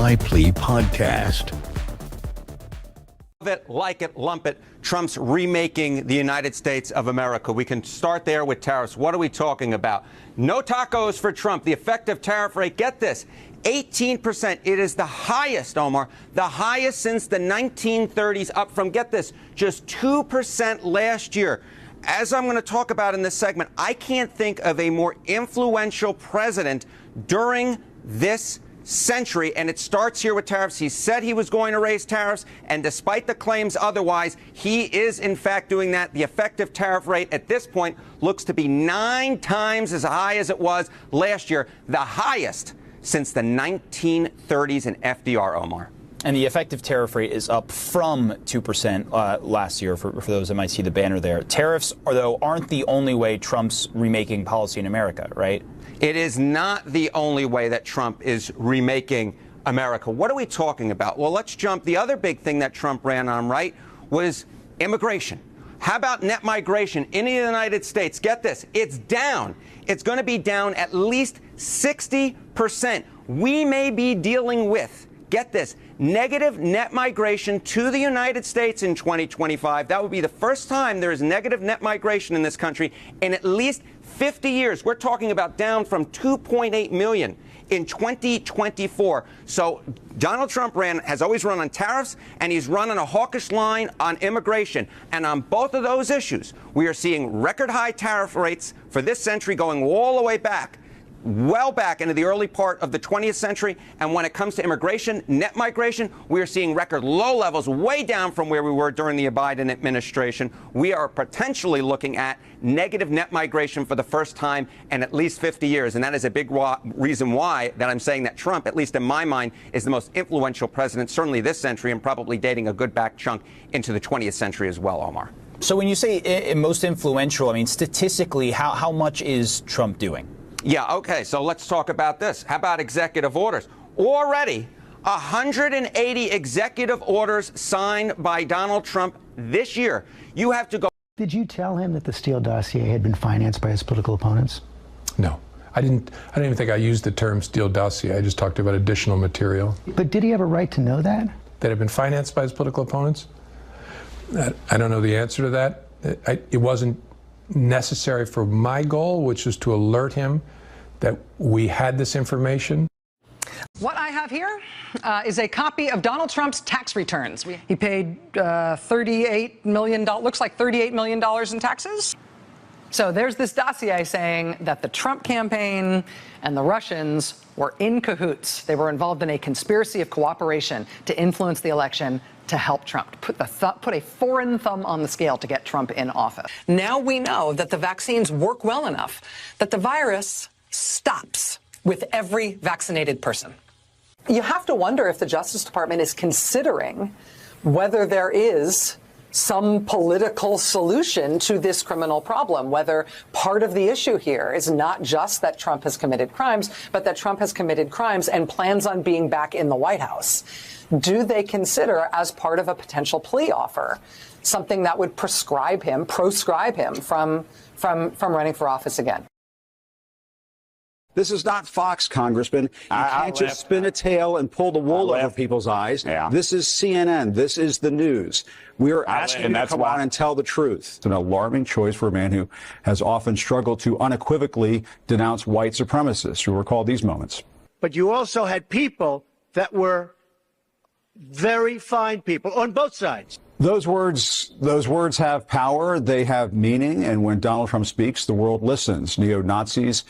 Laipply podcast. Love it, like it, lump it. Trump's remaking the United States of America. We can start there with tariffs. What are we talking about? No tacos for Trump. The effective tariff rate, get this, 18%. It is the highest, Omar, the highest since the 1930s, up from, get this, just 2% last year. As I'm going to talk about in this segment, I can't think of a more influential president during this century, and it starts here with tariffs. He said he was going to raise tariffs, and despite the claims otherwise, he is in fact doing that. The effective tariff rate at this point looks to be 9 times as high as it was last year, the highest since the 1930s in FDR, Omar. And the effective tariff rate is up from 2% last year, for those that might see the banner there. Tariffs, though, aren't the only way Trump's remaking policy in America, right? It is not the only way that Trump is remaking America. What are we talking about? Well, let's jump. The other big thing that Trump ran on, right, was immigration. How about net migration into the United States? Get this. It's down. It's going to be down at least 60%. We may be dealing with, get this, negative net migration to the United States in 2025. That would be the first time there is negative net migration in this country in at least 50 years. We're talking about down from 2.8 million in 2024. So Donald Trump has always run on tariffs, and he's run on a hawkish line on immigration. And on both of those issues, we are seeing record high tariff rates for this century going all the way back, well back into the early part of the 20th century. And when it comes to immigration, net migration, we are seeing record low levels, way down from where we were during the Biden administration. We are potentially looking at negative net migration for the first time in at least 50 years. And that is a big reason why that I'm saying that Trump, at least in my mind, is the most influential president, certainly this century, and probably dating a good back chunk into the 20th century as well, Omar. So when you say most influential, I mean, statistically, how much is Trump doing? Yeah, okay, so let's talk about this. How about executive orders? Already, 180 executive orders signed by Donald Trump this year. You have to go. Did you tell him that the Steele dossier had been financed by his political opponents? No. I didn't even think I used the term Steele dossier. I just talked about additional material. But did he have a right to know that? That had been financed by his political opponents? I don't know the answer to that. It wasn't necessary for my goal, which was to alert him that we had this information. What I have here is a copy of Donald Trump's tax returns. He paid $38 million, looks like $38 million in taxes. So there's this dossier saying that the Trump campaign and the Russians were in cahoots. They were involved in a conspiracy of cooperation to influence the election to help Trump, put a foreign thumb on the scale to get Trump in office. Now we know that the vaccines work well enough that the virus stops with every vaccinated person. You have to wonder if the Justice Department is considering whether there is some political solution to this criminal problem, whether part of the issue here is not just that Trump has committed crimes, but that Trump has committed crimes and plans on being back in the White House. Do they consider, as part of a potential plea offer, something that would proscribe him from running for office again? This is not Fox, Congressman. You can't just spin a tail and pull the wool over people's eyes. Yeah. This is CNN. This is the news. We are asking you to come on and tell the truth. It's an alarming choice for a man who has often struggled to unequivocally denounce white supremacists. You recall these moments. But you also had people that were very fine people on both sides. Those words have power. They have meaning. And when Donald Trump speaks, the world listens. Neo-Nazis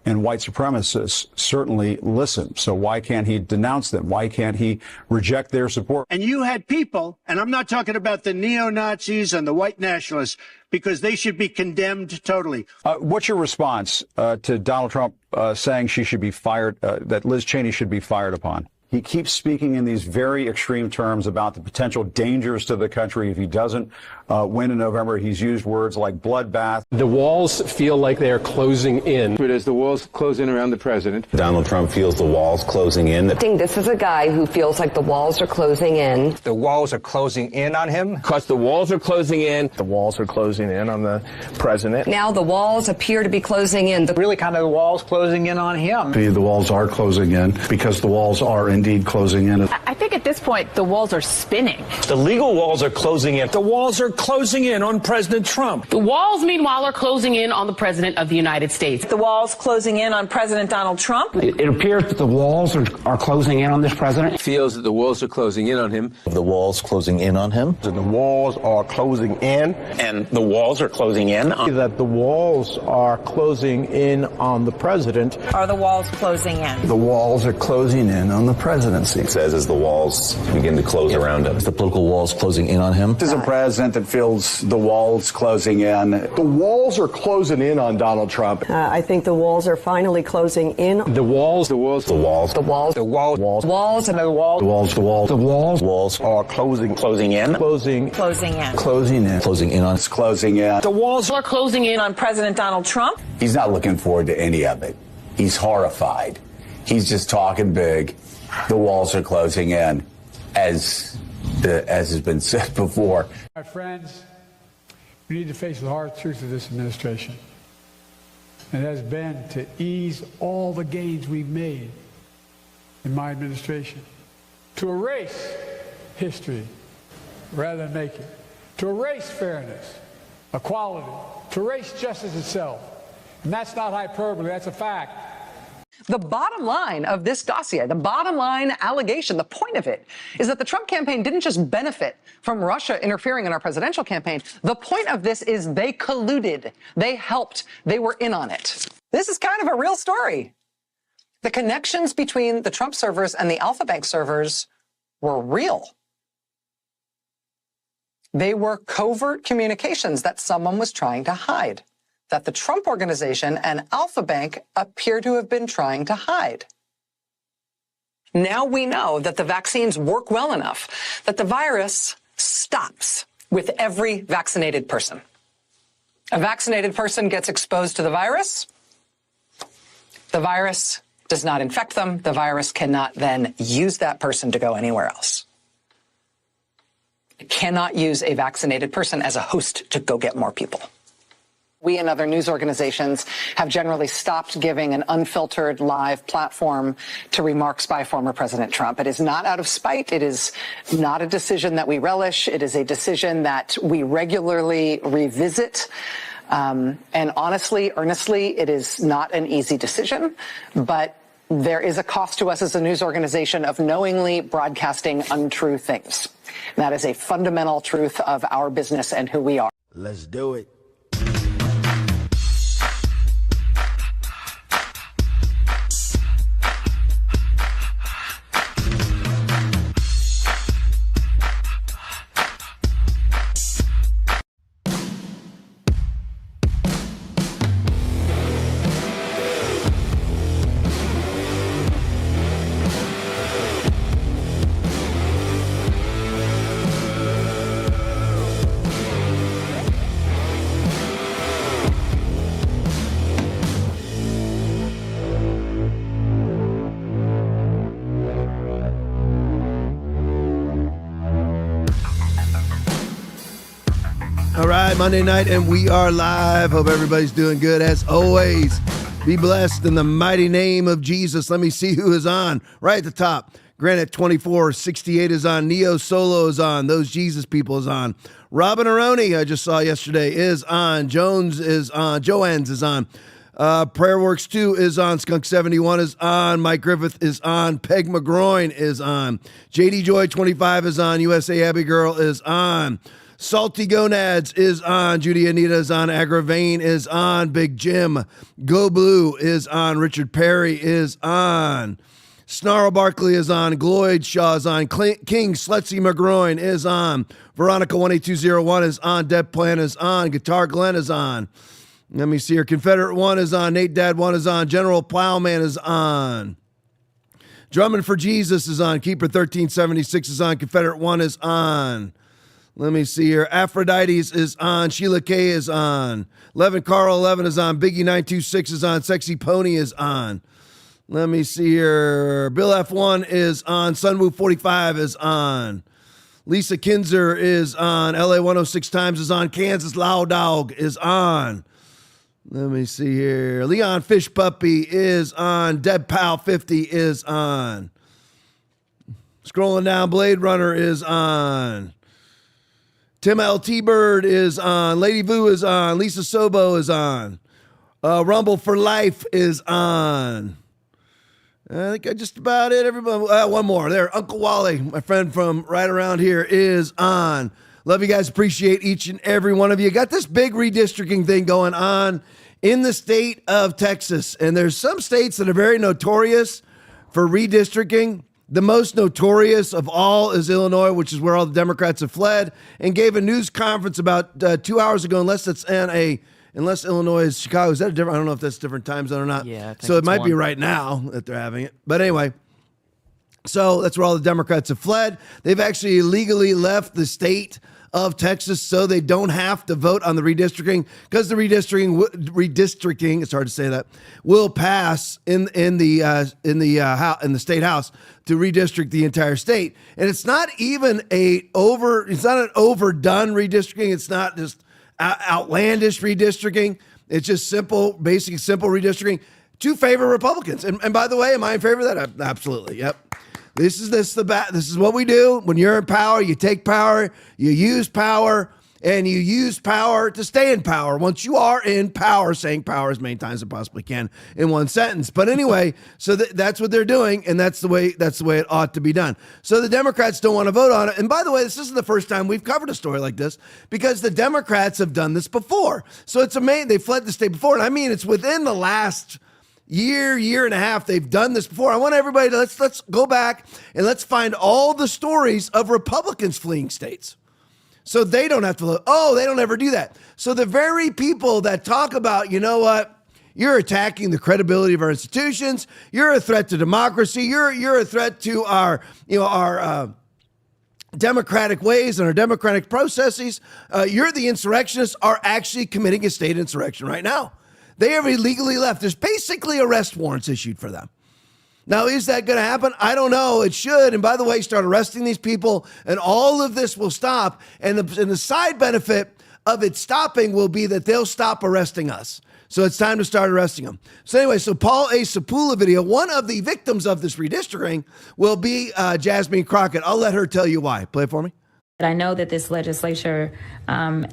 and white supremacists certainly listen. So why can't he denounce them? Why can't he reject their support? And you had people, and I'm not talking about the neo-Nazis and the white nationalists, because they should be condemned totally. What's your response to Donald Trump saying she should be fired, that Liz Cheney should be fired upon? He keeps speaking in these very extreme terms about the potential dangers to the country if he doesn't win in November. He's used words like bloodbath. The walls feel like they are closing in. But as the walls close in around the president, Donald Trump feels the walls closing in. I think this is a guy who feels like the walls are closing in. The walls are closing in on him? Because the walls are closing in. The walls are closing in on the president. Now the walls appear to be closing in. Really kind of the walls closing in on him. The walls are closing in because the walls are in indeed closing in. I think at this point, the walls are spinning. The legal walls are closing in. The walls are closing in on President Trump. The walls, meanwhile, are closing in on the President of the United States. The walls closing in on President Donald Trump. It appears that the walls are closing in on this president. It feels that the walls are closing in on him. The walls closing in on him. The walls are closing in. And the walls are closing in on. That the walls are closing in on the president. Are the walls closing in? The walls are closing in on the presidency. It says as the walls begin to close around him. The political walls closing in on him. This is a president that feels the walls closing in. The walls are closing in on Donald Trump. I think the walls are finally closing in. The walls. The walls. The walls. The walls. The walls. Walls and the walls. The walls. The walls. The walls. Walls are closing. Closing in. Closing. Closing in. Closing in. Closing in on. It's closing in. The walls are closing in on President Donald Trump. He's not looking forward to any of it. He's horrified. He's just talking big. The walls are closing in, as has been said before. My friends, we need to face the hard truth of this administration. It has been to ease all the gains we've made in my administration, to erase history rather than make it, to erase fairness, equality, to erase justice itself. And that's not hyperbole, that's a fact. The bottom line of this dossier, the bottom line allegation, the point of it is that the Trump campaign didn't just benefit from Russia interfering in our presidential campaign. The point of this is they colluded, they helped, they were in on it. This is kind of a real story. The connections between the Trump servers and the Alpha Bank servers were real. They were covert communications that someone was trying to hide, that the Trump organization and Alpha Bank appear to have been trying to hide. Now we know that the vaccines work well enough that the virus stops with every vaccinated person. A vaccinated person gets exposed to the virus does not infect them. The virus cannot then use that person to go anywhere else. It cannot use a vaccinated person as a host to go get more people. We and other news organizations have generally stopped giving an unfiltered live platform to remarks by former President Trump. It is not out of spite. It is not a decision that we relish. It is a decision that we regularly revisit. And honestly, earnestly, it is not an easy decision, but there is a cost to us as a news organization of knowingly broadcasting untrue things. And that is a fundamental truth of our business and who we are. Let's do it. All right, Monday night, and we are live. Hope everybody's doing good. As always, be blessed in the mighty name of Jesus. Let me see who is on. Right at the top, Granite 2468 is on. Neo Solo is on. Those Jesus people is on. Robin Aroni, I just saw yesterday, is on. Jones is on. Joanne's is on. Prayerworks 2 is on. Skunk 71 is on. Mike Griffith is on. Peg McGroin is on. JD Joy 25 is on. USA Abbey Girl is on. Salty Gonads is on. Judy Anita is on. Agravane is on. Big Jim. Go Blue is on. Richard Perry is on. Snarl Barkley is on. Gloyd Shaw is on. King Sletsy McGroin is on. Veronica 18201 is on. Deb Plan is on. Guitar Glenn is on. Let me see here. Confederate 1 is on. Nate Dad 1 is on. General Plowman is on. Drumming for Jesus is on. Keeper 1376 is on. Confederate 1 is on. Let me see here. Aphrodites is on. Sheila K is on. Levin Carl 11 is on. Biggie 926 is on. Sexy Pony is on. Let me see here. Bill F1 is on. Sunwoo 45 is on. Lisa Kinzer is on. LA 106 Times is on. Kansas Loud Dog is on. Let me see here. Leon Fish Puppy is on. Dead Pal 50 is on. Scrolling down, Blade Runner is on. Tim L. T-Bird is on. Lady Vu is on. Lisa Sobo is on. Rumble for Life is on. I think I just about it. Everybody, one more. There, Uncle Wally, my friend from right around here, is on. Love you guys. Appreciate each and every one of you. Got this big redistricting thing going on in the state of Texas. And there's some states that are very notorious for redistricting. The most notorious of all is Illinois, which is where all the Democrats have fled, and gave a news conference about 2 hours ago, unless Illinois is Chicago. Is that a different? I don't know if that's a different time zone or not. Yeah, I think so it might be one. right now that they're having it. But anyway, so that's where all the Democrats have fled. They've actually illegally left the state of Texas so they don't have to vote on the redistricting, because the redistricting, it's hard to say that, will pass in the state house to redistrict the entire state. And it's not even an overdone redistricting. It's not just outlandish redistricting. It's just simple redistricting to favor Republicans. And by the way, am I in favor of that? Absolutely. Yep. This is what we do. When you're in power, you take power, you use power, and you use power to stay in power. Once you are in power, saying power as many times as I possibly can in one sentence. But anyway, so that's what they're doing, and that's the way it ought to be done. So the Democrats don't want to vote on it. And by the way, this isn't the first time we've covered a story like this, because the Democrats have done this before. So it's amazing. They fled the state before. And I mean, it's within the last year and a half, they've done this before. I want everybody to let's go back and let's find all the stories of Republicans fleeing states, so they don't have to look. Oh, they don't ever do that. So the very people that talk about, you know what, you're attacking the credibility of our institutions, you're a threat to democracy, you're a threat to our democratic ways and our democratic processes, you're the insurrectionists, are actually committing a state insurrection right now. They have illegally left. There's basically arrest warrants issued for them. Now, is that going to happen? I don't know. It should. And by the way, start arresting these people, and all of this will stop. And the side benefit of it stopping will be that they'll stop arresting us. So it's time to start arresting them. So anyway, so Paul A. Sapula video, one of the victims of this redistricting will be Jasmine Crockett. I'll let her tell you why. Play it for me. I know that this legislature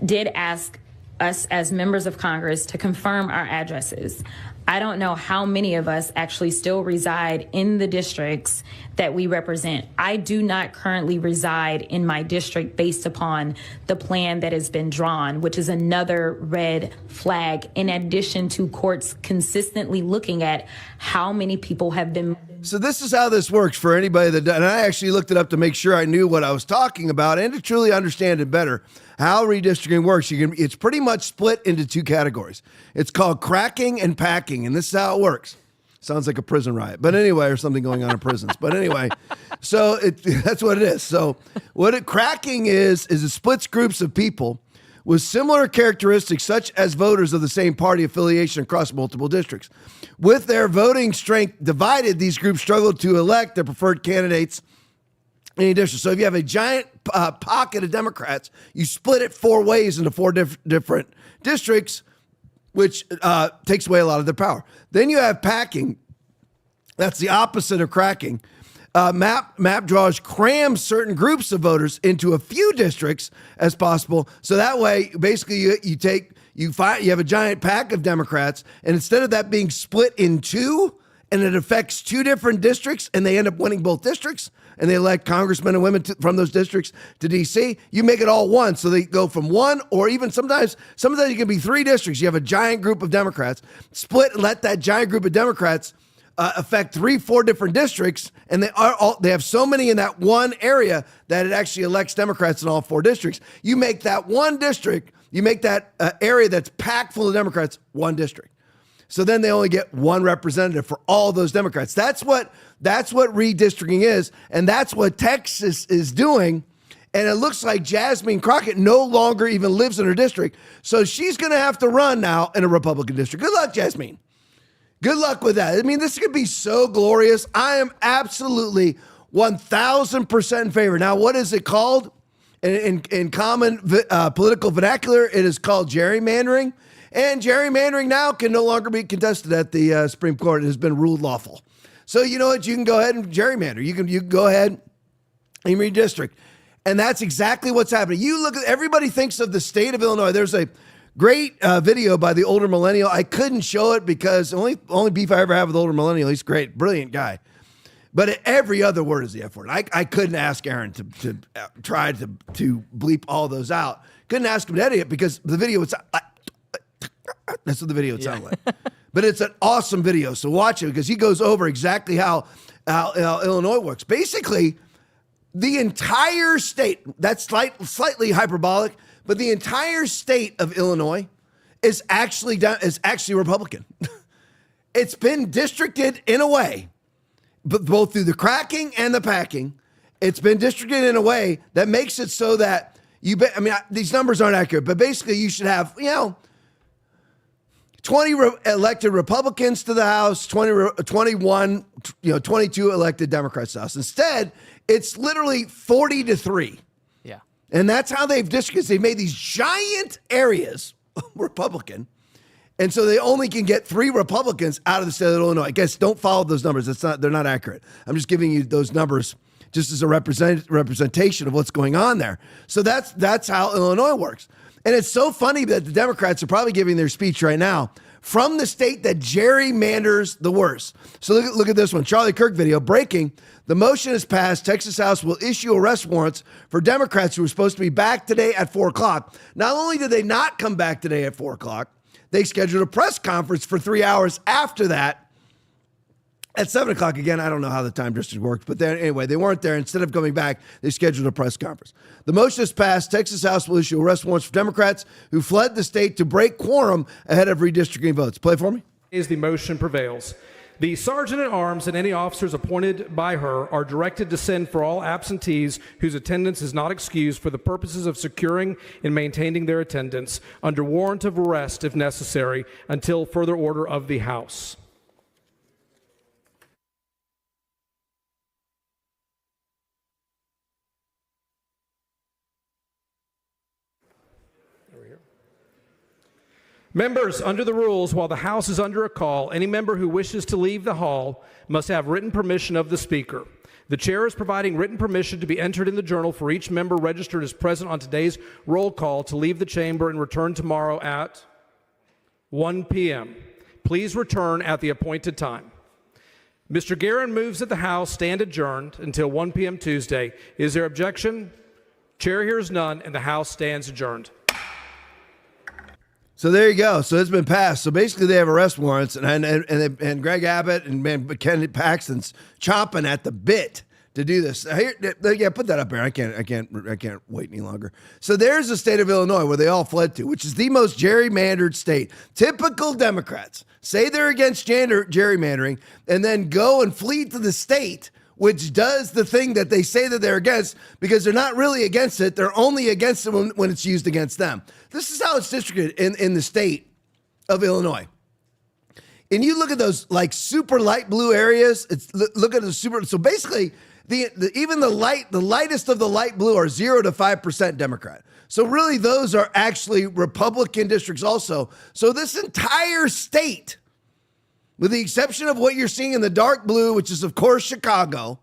did ask us as members of Congress to confirm our addresses. I don't know how many of us actually still reside in the districts that we represent. I do not currently reside in my district based upon the plan that has been drawn, which is another red flag, in addition to courts consistently looking at how many people have been. So this is how this works for anybody that, and I actually looked it up to make sure I knew what I was talking about and to truly understand it better. How redistricting works, it's pretty much split into two categories. It's called cracking and packing, and this is how it works. Sounds like a prison riot, but anyway, or something going on in prisons. But anyway, so that's what it is. So cracking is it splits groups of people with similar characteristics, such as voters of the same party affiliation across multiple districts. With their voting strength divided, these groups struggle to elect their preferred candidates in any district. So if you have a giant pocket of Democrats, you split it four ways into four different districts, which takes away a lot of their power. Then you have packing. That's the opposite of cracking. Map draws cram certain groups of voters into a few districts as possible. So that way, basically, you have a giant pack of Democrats, and instead of that being split in two, and it affects two different districts, and they end up winning both districts, and they elect congressmen and women from those districts to D.C., you make it all one. So they go from one, or even sometimes it can be three districts. You have a giant group of Democrats, split and let that giant group of Democrats affect 3-4 different districts, and they have so many in that one area that it actually elects Democrats in all four districts. You make that one district, you make that area that's packed full of Democrats one district. So then they only get one representative for all those Democrats. That's what redistricting is, and that's what Texas is doing. And it looks like Jasmine Crockett no longer even lives in her district, so she's going to have to run now in a Republican district. Good luck, Jasmine. Good luck with that. I mean, this could be so glorious. I am absolutely 1,000% in favor. Now, what is it called? In common political vernacular, it is called gerrymandering. And gerrymandering now can no longer be contested at the Supreme Court. It has been ruled lawful. So you know what? You can go ahead and gerrymander. You can go ahead and redistrict. And that's exactly what's happening. You look at, everybody thinks of the state of Illinois. There's a great video by the older millennial. I couldn't show it because only beef I ever have with older millennial. He's great, brilliant guy. But every other word is the F word. I couldn't ask Aaron to try to bleep all those out. Couldn't ask him to edit it because the video was that's what the video would sound like. But it's an awesome video, so watch it because he goes over exactly how Illinois works. Basically, the entire state, that's slightly hyperbolic, but the entire state of Illinois is actually Republican. It's been districted in a way, but both through the cracking and the packing, it's been districted in a way that makes it so that these numbers aren't accurate, but basically you should have, 20 elected Republicans to the House, 21, 22 elected Democrats to the House. Instead, it's literally 40-3. Yeah. And that's how they've districted. They've made these giant areas Republican. And so they only can get 3 Republicans out of the state of Illinois. I guess don't follow those numbers. They're not accurate. I'm just giving you those numbers just as a representation of what's going on there. So that's how Illinois works. And it's so funny that the Democrats are probably giving their speech right now from the state that gerrymanders the worst. So look at this one. Charlie Kirk video. Breaking. The motion is passed. Texas House will issue arrest warrants for Democrats who were supposed to be back today at 4 o'clock. Not only did they not come back today at 4 o'clock, they scheduled a press conference for 3 hours after that at 7 o'clock. Again, I don't know how the time district works, but anyway, they weren't there. Instead of coming back, they scheduled a press conference. The motion is passed. Texas House will issue arrest warrants for Democrats who fled the state to break quorum ahead of redistricting votes. Play for me. The motion prevails. The sergeant-at-arms and any officers appointed by her are directed to send for all absentees whose attendance is not excused for the purposes of securing and maintaining their attendance under warrant of arrest if necessary until further order of the House. Members, under the rules, while the House is under a call, any member who wishes to leave the hall must have written permission of the Speaker. The Chair is providing written permission to be entered in the journal for each member registered as present on today's roll call to leave the chamber and return tomorrow at 1 p.m. Please return at the appointed time. Mr. Guerin moves that the House stand adjourned until 1 p.m. Tuesday. Is there objection? Chair hears none, and the House stands adjourned. So there you go. So it's been passed. So basically, they have arrest warrants, and Greg Abbott and Ken Paxton's chomping at the bit to do this. Yeah, put that up there. I can't wait any longer. So there's the state of Illinois where they all fled to, which is the most gerrymandered state. Typical Democrats say they're against gerrymandering, and then go and flee to the state which does the thing that they say that they're against, because they're not really against it. They're only against it when it's used against them. This is how it's distributed in the state of Illinois. And you look at those like super light blue areas. Look at the super. So basically, even the lightest of the light blue are 0 to 5% Democrat. So really, those are actually Republican districts also. So this entire state, with the exception of what you're seeing in the dark blue, which is, of course, Chicago,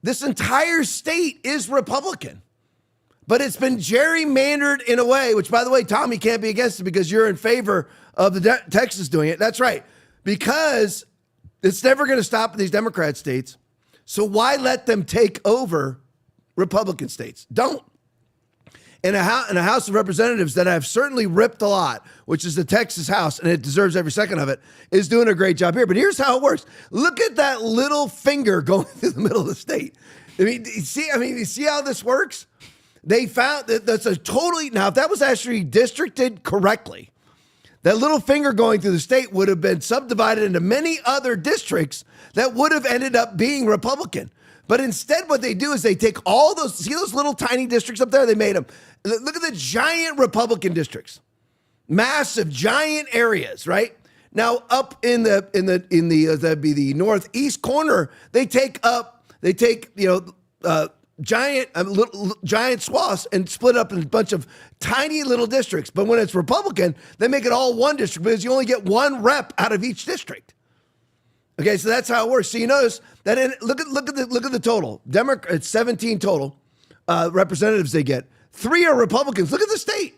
this entire state is Republican. But it's been gerrymandered in a way, which, by the way, Tom, you can't be against it because you're in favor of the Texas doing it. That's right. Because it's never going to stop in these Democrat states. So why let them take over Republican states? Don't. In a House of Representatives that have certainly ripped a lot, which is the Texas House, and it deserves every second of it, is doing a great job here. But here's how it works. Look at that little finger going through the middle of the state. You see how this works? They found that that's a totally, now if that was actually districted correctly, that little finger going through the state would have been subdivided into many other districts that would have ended up being Republican. But instead, what they do is they take all those, see those little tiny districts up there? They made them. Look at the giant Republican districts, massive, giant areas, right? Now, up in that'd be the northeast corner, they take giant swaths and split up in a bunch of tiny little districts. But when it's Republican, they make it all one district because you only get one rep out of each district. Okay, so that's how it works. So you notice that look at the total. It's 17 total representatives they get. 3 are Republicans. Look at the state.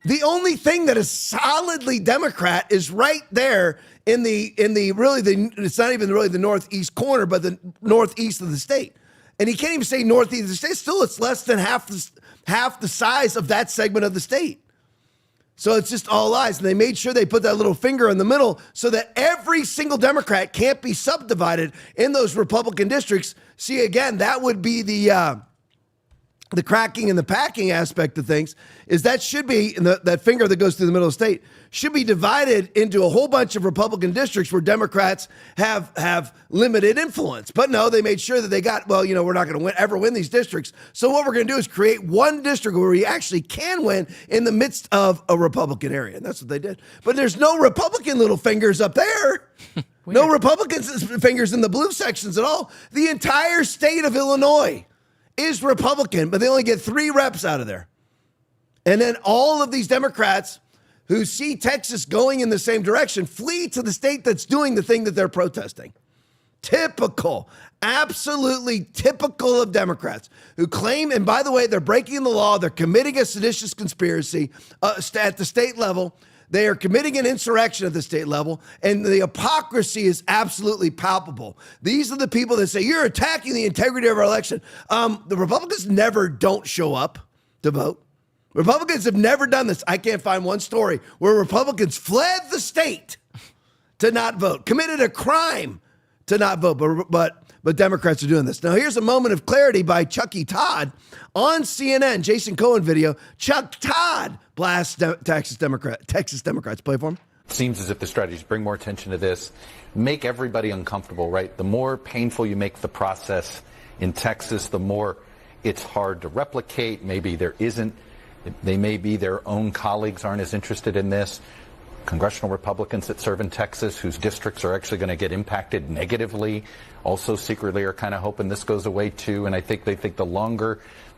The only thing that is solidly Democrat is right there in the it's not even really the northeast corner, but the northeast of the state. And he can't even say northeast of the state. Still, it's less than half the size of that segment of the state. So it's just all lies. And they made sure they put that little finger in the middle so that every single Democrat can't be subdivided in those Republican districts. See, again, that would be the cracking and the packing aspect of things, is that should be, that finger that goes through the middle of the state should be divided into a whole bunch of Republican districts where Democrats have limited influence. But no, they made sure that they got, well, we're not going to ever win these districts. So what we're going to do is create one district where we actually can win in the midst of a Republican area. And that's what they did. But there's no Republican little fingers up there. No Republicans' fingers in the blue sections at all. The entire state of Illinois is Republican, but they only get 3 reps out of there. And then all of these Democrats who see Texas going in the same direction flee to the state that's doing the thing that they're protesting. Typical, absolutely typical of Democrats who claim, and by the way, they're breaking the law. They're committing a seditious conspiracy at the state level. They are committing an insurrection at the state level, and the hypocrisy is absolutely palpable. These are the people that say, you're attacking the integrity of our election. The Republicans never don't show up to vote. Republicans have never done this. I can't find one story where Republicans fled the state to not vote, committed a crime to not vote, but Democrats are doing this. Now, here's a moment of clarity by Chucky Todd on CNN, Jason Cohen video. Chuck Todd blasts Texas Democrats. Play for him. It seems as if the strategy is bring more attention to this, make everybody uncomfortable, right? The more painful you make the process in Texas, the more it's hard to replicate. Maybe they may be their own colleagues aren't as interested in this. Congressional Republicans that serve in Texas whose districts are actually going to get impacted negatively also secretly are kind of hoping this goes away too. And I think they think the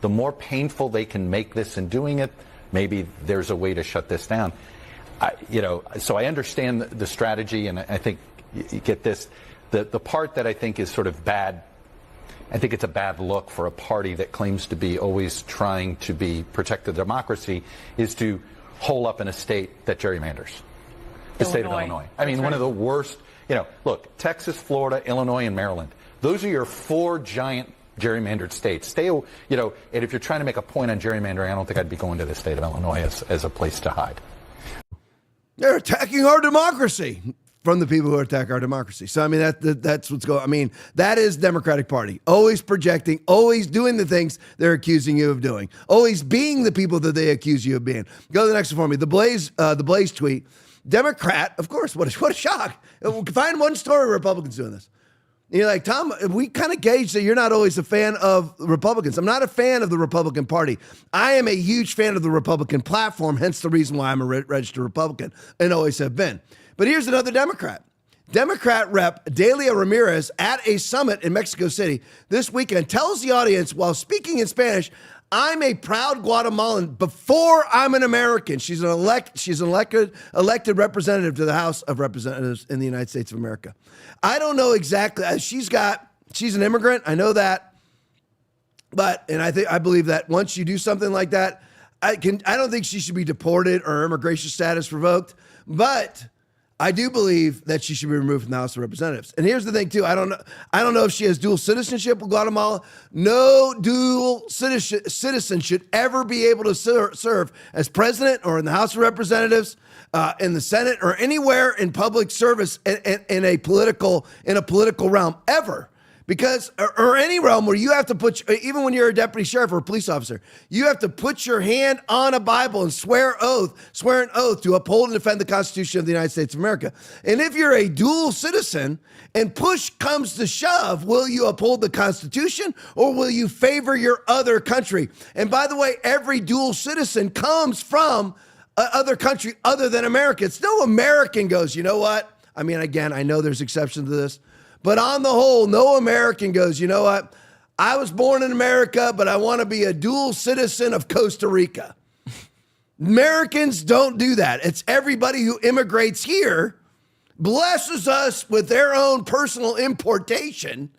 more painful they can make this in doing it, maybe there's a way to shut this down. So I understand the strategy, and I think you get this. The part that I think is sort of bad, I think it's a bad look for a party that claims to be always trying to protect the democracy, is to hole up in a state that gerrymanders. The state of Illinois. I mean, one of the worst, look, Texas, Florida, Illinois, and Maryland. Those are your 4 giant gerrymandered states. And if you're trying to make a point on gerrymandering, I don't think I'd be going to the state of Illinois as a place to hide. They're attacking our democracy from the people who attack our democracy. So, I mean, that's what's going on. I mean, that is Democratic Party. Always projecting, always doing the things they're accusing you of doing. Always being the people that they accuse you of being. Go to the next one for me. The Blaze tweet. Democrat, of course, what a shock. Find one story where Republicans doing this. And you're like, Tom, we kind of gauge that you're not always a fan of Republicans. I'm not a fan of the Republican Party. I am a huge fan of the Republican platform, hence the reason why I'm a registered Republican and always have been. But here's another Democrat. Democrat Rep. Delia Ramirez at a summit in Mexico City this weekend tells the audience while speaking in Spanish, I'm a proud Guatemalan before I'm an American. She's an elected representative to the House of Representatives in the United States of America. I don't know exactly. She's an immigrant. I know that. I believe that once you do something like that, I don't think she should be deported or her immigration status revoked. But I do believe that she should be removed from the House of Representatives. And here's the thing, too. I don't know if she has dual citizenship with Guatemala. No dual citizen should ever be able to serve as president or in the House of Representatives, in the Senate, or anywhere in public service in a political realm ever. Because, or any realm where you have to even when you're a deputy sheriff or a police officer, you have to put your hand on a Bible and swear an oath to uphold and defend the Constitution of the United States of America. And if you're a dual citizen and push comes to shove, will you uphold the Constitution or will you favor your other country? And by the way, every dual citizen comes from other country other than America. It's no American goes, you know what? I mean, again, I know there's exceptions to this. But on the whole, no American goes, you know what? I was born in America, but I want to be a dual citizen of Costa Rica. Americans don't do that. It's everybody who immigrates here blesses us with their own personal importation,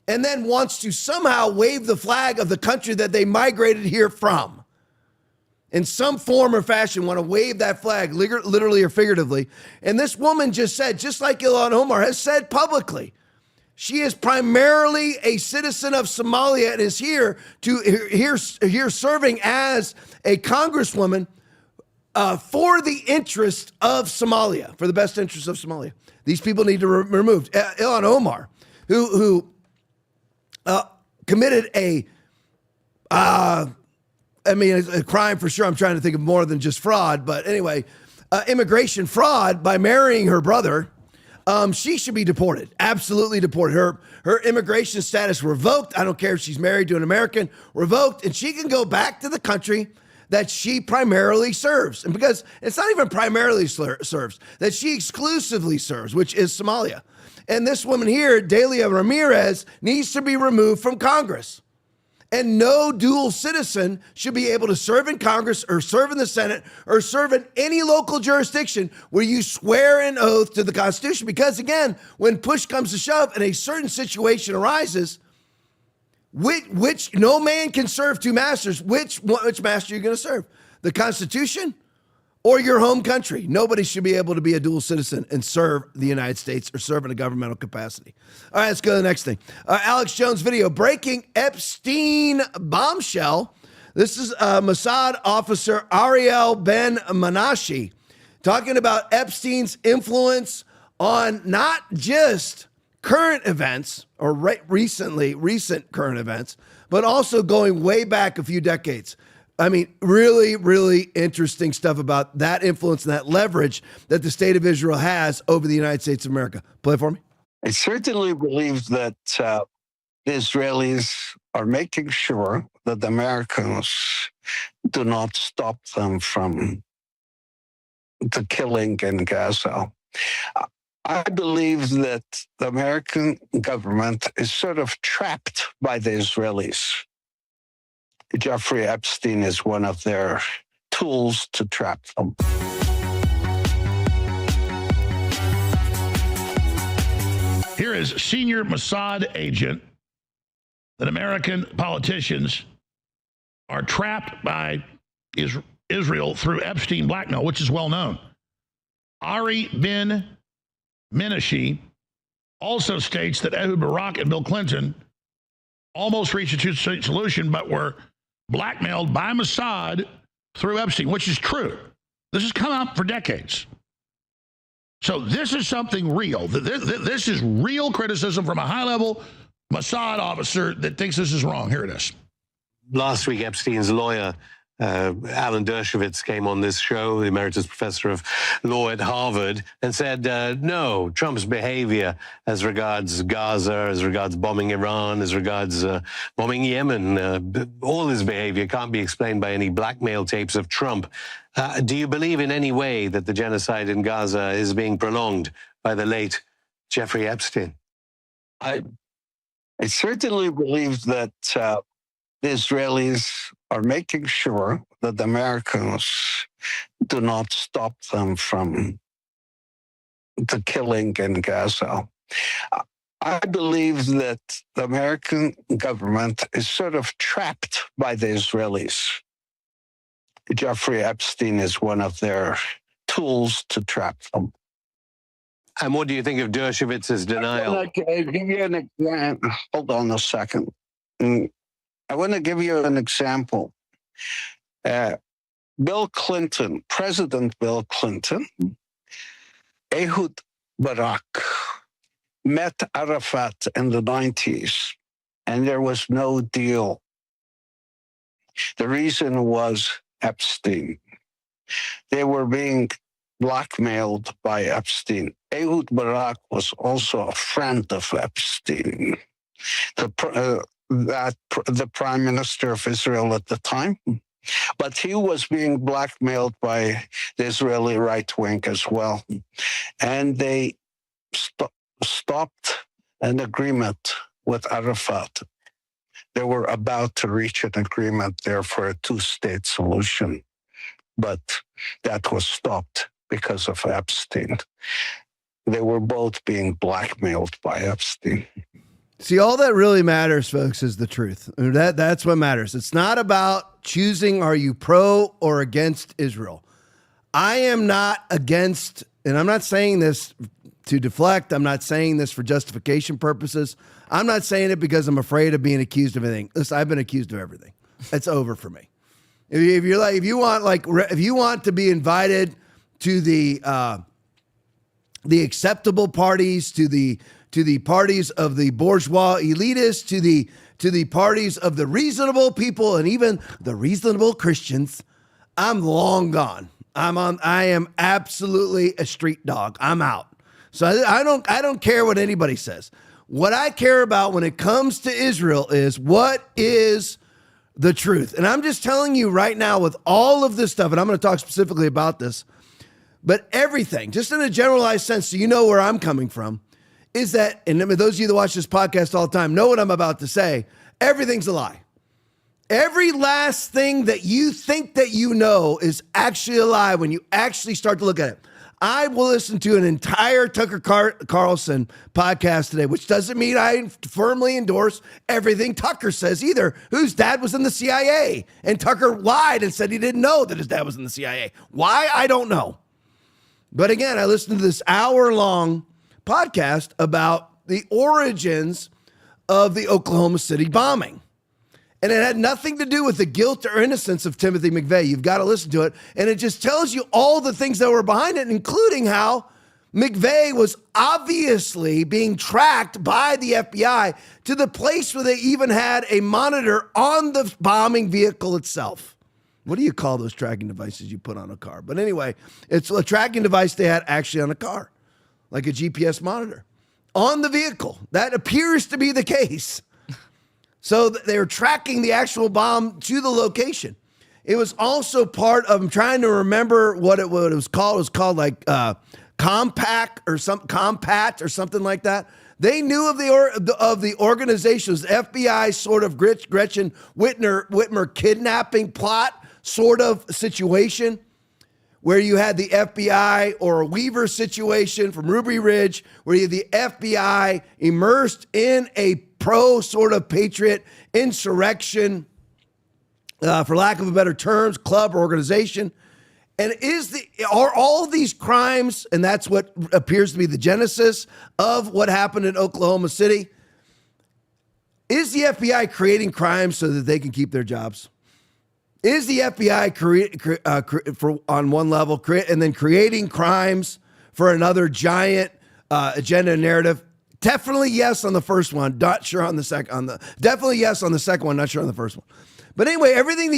and then wants to somehow wave the flag of the country that they migrated here from. In some form or fashion, want to wave that flag, literally or figuratively. And this woman just said, just like Ilhan Omar has said publicly, she is primarily a citizen of Somalia and is here serving as a congresswoman for the interest of Somalia, for the best interest of Somalia. These people need to be removed. Ilhan Omar, who committed a crime for sure. I'm trying to think of more than just fraud, but anyway, immigration fraud by marrying her brother. She should be deported, absolutely deported. Her immigration status revoked. I don't care if she's married to an American, revoked, and she can go back to the country that she primarily serves. And because it's not even primarily serves, that she exclusively serves, which is Somalia. And this woman here, Delia Ramirez, needs to be removed from Congress. And no dual citizen should be able to serve in Congress or serve in the Senate or serve in any local jurisdiction where you swear an oath to the Constitution. Because again, when push comes to shove and a certain situation arises, which no man can serve two masters, which master are you going to serve? The Constitution or your home country? Nobody should be able to be a dual citizen and serve the United States or serve in a governmental capacity. All right, let's go to the next thing. Alex Jones video, breaking Epstein bombshell. This is Mossad officer Ariel Ben Manashi talking about Epstein's influence on not just current events or recent current events, but also going way back a few decades. I mean, really, really interesting stuff about that influence and that leverage that the state of Israel has over the United States of America. Play for me. I certainly believe that the Israelis are making sure that the Americans do not stop them from the killing in Gaza. I believe that the American government is sort of trapped by the Israelis. Jeffrey Epstein is one of their tools to trap them. Here is senior Mossad agent that American politicians are trapped by Israel through Epstein blackmail, which is well known. Ari Ben Manashi also states that Ehud Barak and Bill Clinton almost reached a two-state solution, but were blackmailed by Mossad through Epstein, which is true. This has come up for decades. So this is something real. This is real criticism from a high-level Mossad officer that thinks this is wrong. Here it is. Last week, Epstein's lawyer, Alan Dershowitz, came on this show, the emeritus professor of law at Harvard, and said, no, Trump's behavior as regards Gaza, as regards bombing Iran, as regards bombing Yemen, all his behavior can't be explained by any blackmail tapes of Trump. Do you believe in any way that the genocide in Gaza is being prolonged by the late Jeffrey Epstein? I certainly believe that the Israelis are making sure that the Americans do not stop them from the killing in Gaza. I believe that the American government is sort of trapped by the Israelis. Jeffrey Epstein is one of their tools to trap them. And what do you think of Dershowitz's denial? Hold on a second. I want to give you an example. Bill Clinton, President Bill Clinton, Ehud Barak met Arafat in the 90s, and there was no deal. The reason was Epstein. They were being blackmailed by Epstein. Ehud Barak was also a friend of Epstein, the prime minister of Israel at the time. But he was being blackmailed by the Israeli right wing as well. And they stopped an agreement with Arafat. They were about to reach an agreement there for a two-state solution, but that was stopped because of Epstein. they were both being blackmailed by Epstein. See, all that really matters, folks, is the truth. That's what matters. It's not about choosing, are you pro or against Israel? I am not against, and I'm not saying this to deflect. I'm not saying this for justification purposes. I'm not saying it because I'm afraid of being accused of anything. Listen, I've been accused of everything. It's over for me. If you want to be invited to the acceptable parties, to the parties of the bourgeois elitists, to the parties of the reasonable people, and even the reasonable Christians, I'm long gone. I am absolutely a street dog. I'm out. So I don't care what anybody says. What I care about when it comes to Israel is what is the truth. And I'm just telling you right now with all of this stuff, and I'm going to talk specifically about this, but everything, just in a generalized sense, so you know where I'm coming from, is that, and those of you that watch this podcast all the time know what I'm about to say, everything's a lie. Every last thing that you think that you know is actually a lie when you actually start to look at it. I will listen to an entire Tucker Carlson podcast today, which doesn't mean I firmly endorse everything Tucker says either, whose dad was in the CIA. And Tucker lied and said he didn't know that his dad was in the CIA. Why? I don't know. But again, I listened to this hour-long podcast about the origins of the Oklahoma City bombing. And it had nothing to do with the guilt or innocence of Timothy McVeigh. You've got to listen to it. And it just tells you all the things that were behind it, including how McVeigh was obviously being tracked by the FBI to the place where they even had a monitor on the bombing vehicle itself. What do you call those tracking devices you put on a car? But anyway, it's a tracking device they had actually on a car, like a GPS monitor on the vehicle. That appears to be the case. So they were tracking the actual bomb to the location. It was also part of, I'm trying to remember what it was called. It was called like Compact or something like that. They knew of the organization. It was FBI sort of Gretchen Whitmer kidnapping plot sort of situation where you had the FBI or a Weaver situation from Ruby Ridge where you had the FBI immersed in a pro sort of patriot insurrection, for lack of a better terms, club or organization. And are all these crimes, and that's what appears to be the genesis of what happened in Oklahoma City, is the FBI creating crimes so that they can keep their jobs? Is the FBI on one level and then creating crimes for another giant agenda narrative? Definitely yes on the first one. Not sure on the second. Definitely yes on the second one. Not sure on the first one. But anyway, everything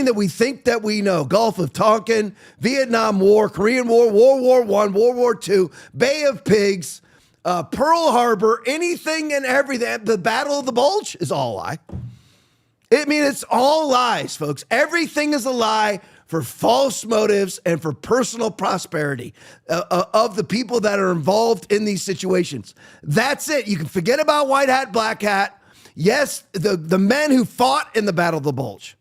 that we think that we know: Gulf of Tonkin, Vietnam War, Korean War, World War I, World War II, Bay of Pigs, Pearl Harbor, anything and everything. The Battle of the Bulge is all a lie. It's all lies, folks. Everything is a lie for false motives and for personal prosperity of the people that are involved in these situations. That's it. You can forget about white hat, black hat. Yes, the men who fought in the Battle of the Bulge,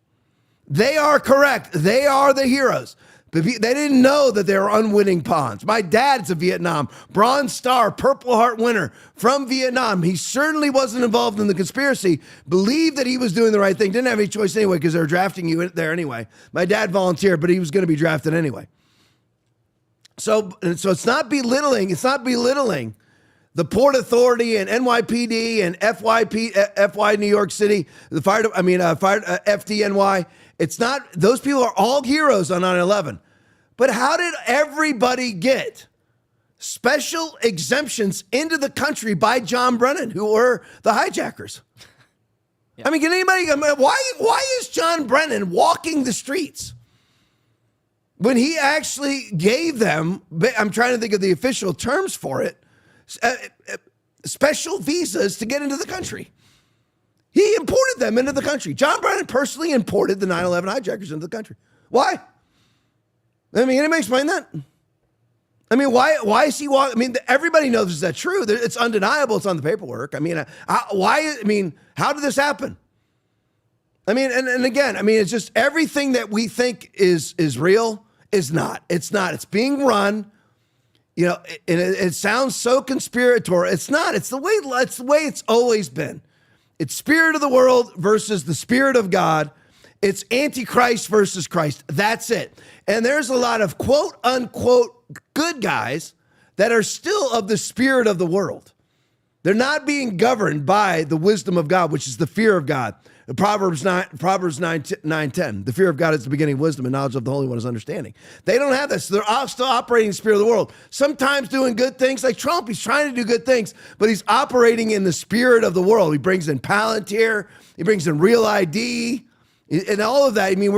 they are correct. They are the heroes. But they didn't know that they were unwitting pawns. My dad's a Vietnam Bronze Star, Purple Heart winner from Vietnam. He certainly wasn't involved in the conspiracy, believed that he was doing the right thing, didn't have any choice anyway because they were drafting you there anyway. My dad volunteered, but he was going to be drafted anyway. So it's not belittling. It's not belittling the Port Authority and NYPD and FY New York City, FDNY. It's not, those people are all heroes on 9/11. But how did everybody get special exemptions into the country by John Brennan, who were the hijackers? Yeah. Can anybody, why is John Brennan walking the streets when he actually gave them, I'm trying to think of the official terms for it, special visas to get into the country? He imported them into the country. John Brennan personally imported the 9/11 hijackers into the country. Why? Anybody explain that? Why is he walking? Everybody knows is that true. It's undeniable. It's on the paperwork. How did this happen? And again, it's just everything that we think is real is not. It's not. It's being run You know, and it sounds so conspiratorial. It's not. It's the way it's always been. It's spirit of the world versus the spirit of God. It's Antichrist versus Christ. That's it. And there's a lot of quote unquote good guys that are still of the spirit of the world. They're not being governed by the wisdom of God, which is the fear of God. Proverbs 9:10. The fear of God is the beginning of wisdom, and knowledge of the Holy One is understanding. They don't have that, so they're all still operating in the spirit of the world. Sometimes doing good things, like Trump. He's trying to do good things, but he's operating in the spirit of the world. He brings in Palantir. He brings in Real ID. And all of that, I mean,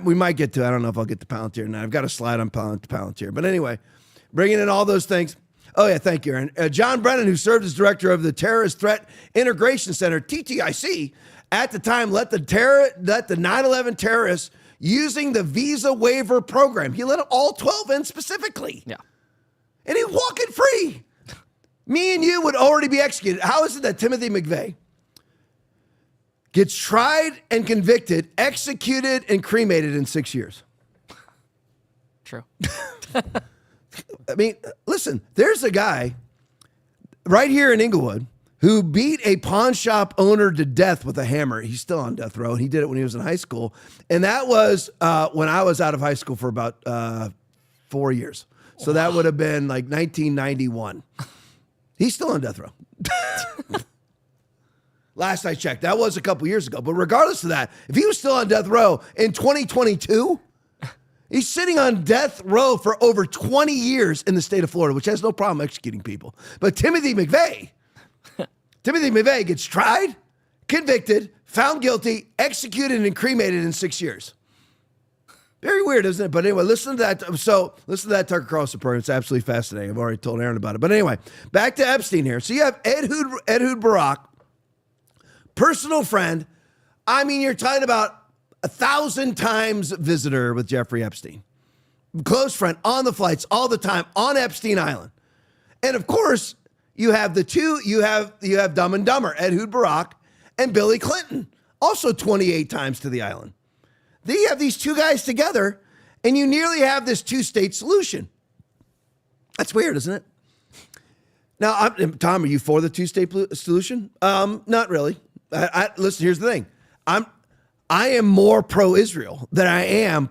we might get to, I don't know if I'll get to Palantir now. I've got a slide on Palantir. But anyway, bringing in all those things. Oh, yeah, thank you, Aaron. John Brennan, who served as director of the Terrorist Threat Integration Center, TTIC, at the time let the 9/11 terrorists using the visa waiver program. He let all 12 in specifically. Yeah. And he's walking free. Me and you would already be executed. How is it that Timothy McVeigh gets tried and convicted, executed, and cremated in 6 years? True. I mean, listen, there's a guy right here in Inglewood who beat a pawn shop owner to death with a hammer. He's still on death row, and he did it when he was in high school. And that was when I was out of high school for about 4 years. So that would have been like 1991. He's still on death row. Last I checked. That was a couple years ago. But regardless of that, if he was still on death row in 2022, he's sitting on death row for over 20 years in the state of Florida, which has no problem executing people. But Timothy McVeigh gets tried, convicted, found guilty, executed, and cremated in 6 years. Very weird, isn't it? But anyway, listen to that. So listen to that Tucker Carlson program. It's absolutely fascinating. I've already told Aaron about it. But anyway, back to Epstein here. So you have Ehud Barak, personal friend. I mean, you're talking about 1,000 times visitor with Jeffrey Epstein. Close friend, on the flights, all the time, on Epstein Island. And of course, you have the two, you have Dumb and Dumber, Ehud Barak and Billy Clinton, also 28 times to the island. Then you have these two guys together, and you nearly have this two-state solution. That's weird, isn't it? Now, Tom, are you for the two-state solution? Not really. Listen, here's the thing. I am more pro-Israel than I am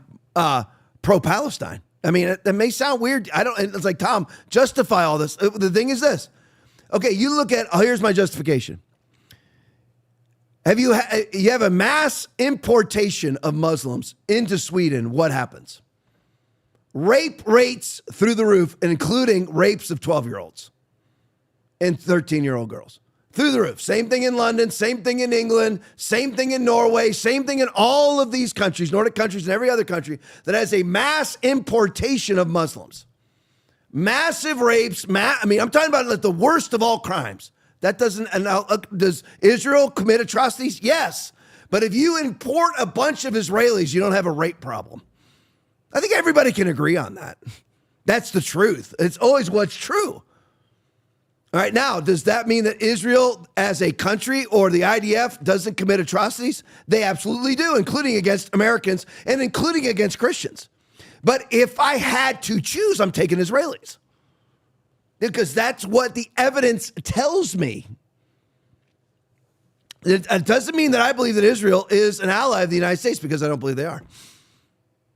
pro-Palestine. I mean, it may sound weird. It's like, Tom, justify all this. The thing is this. Okay, you look at, here's my justification. You have a mass importation of Muslims into Sweden. What happens? Rape rates through the roof, including rapes of 12-year-olds and 13-year-old girls. Through the roof. Same thing in London, same thing in England, same thing in Norway, same thing in all of these countries, Nordic countries and every other country that has a mass importation of Muslims. Massive rapes. I'm talking about like the worst of all crimes. That does Israel commit atrocities? Yes. But if you import a bunch of Israelis, you don't have a rape problem. I think everybody can agree on that. That's the truth. It's always what's true. All right, now, does that mean that Israel as a country or the IDF doesn't commit atrocities? They absolutely do, including against Americans and including against Christians. But if I had to choose, I'm taking Israelis. Because that's what the evidence tells me. It doesn't mean that I believe that Israel is an ally of the United States, because I don't believe they are.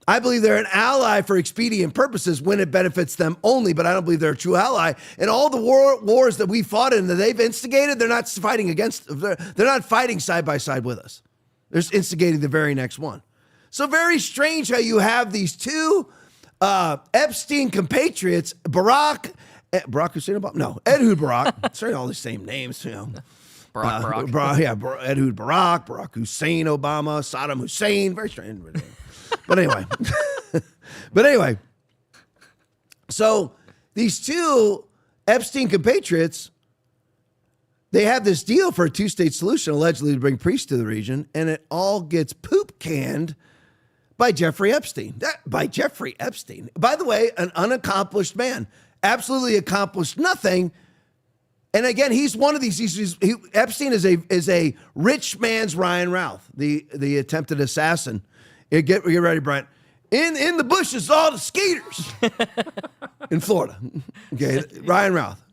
I believe they're an ally for expedient purposes when it benefits them only, but I don't believe they're a true ally. And all the wars that we fought in that they've instigated, they're not fighting they're not fighting side by side with us. They're instigating the very next one. So very strange how you have these two Epstein compatriots, Barack Hussein Obama? No, Ehud Barak. Sorry, all the same names, you know. Barack. Ehud Barak, Barack Hussein Obama, Saddam Hussein. Very strange. But anyway, so these two Epstein compatriots, they have this deal for a two-state solution, allegedly to bring priests to the region, and it all gets poop canned by Jeffrey Epstein. By the way, an unaccomplished man, absolutely accomplished nothing. And again, he's one of these. Epstein is a rich man's Ryan Routh, the attempted assassin. Get ready, Brent. In the bushes, all the skaters. in Florida. Okay, Ryan Routh.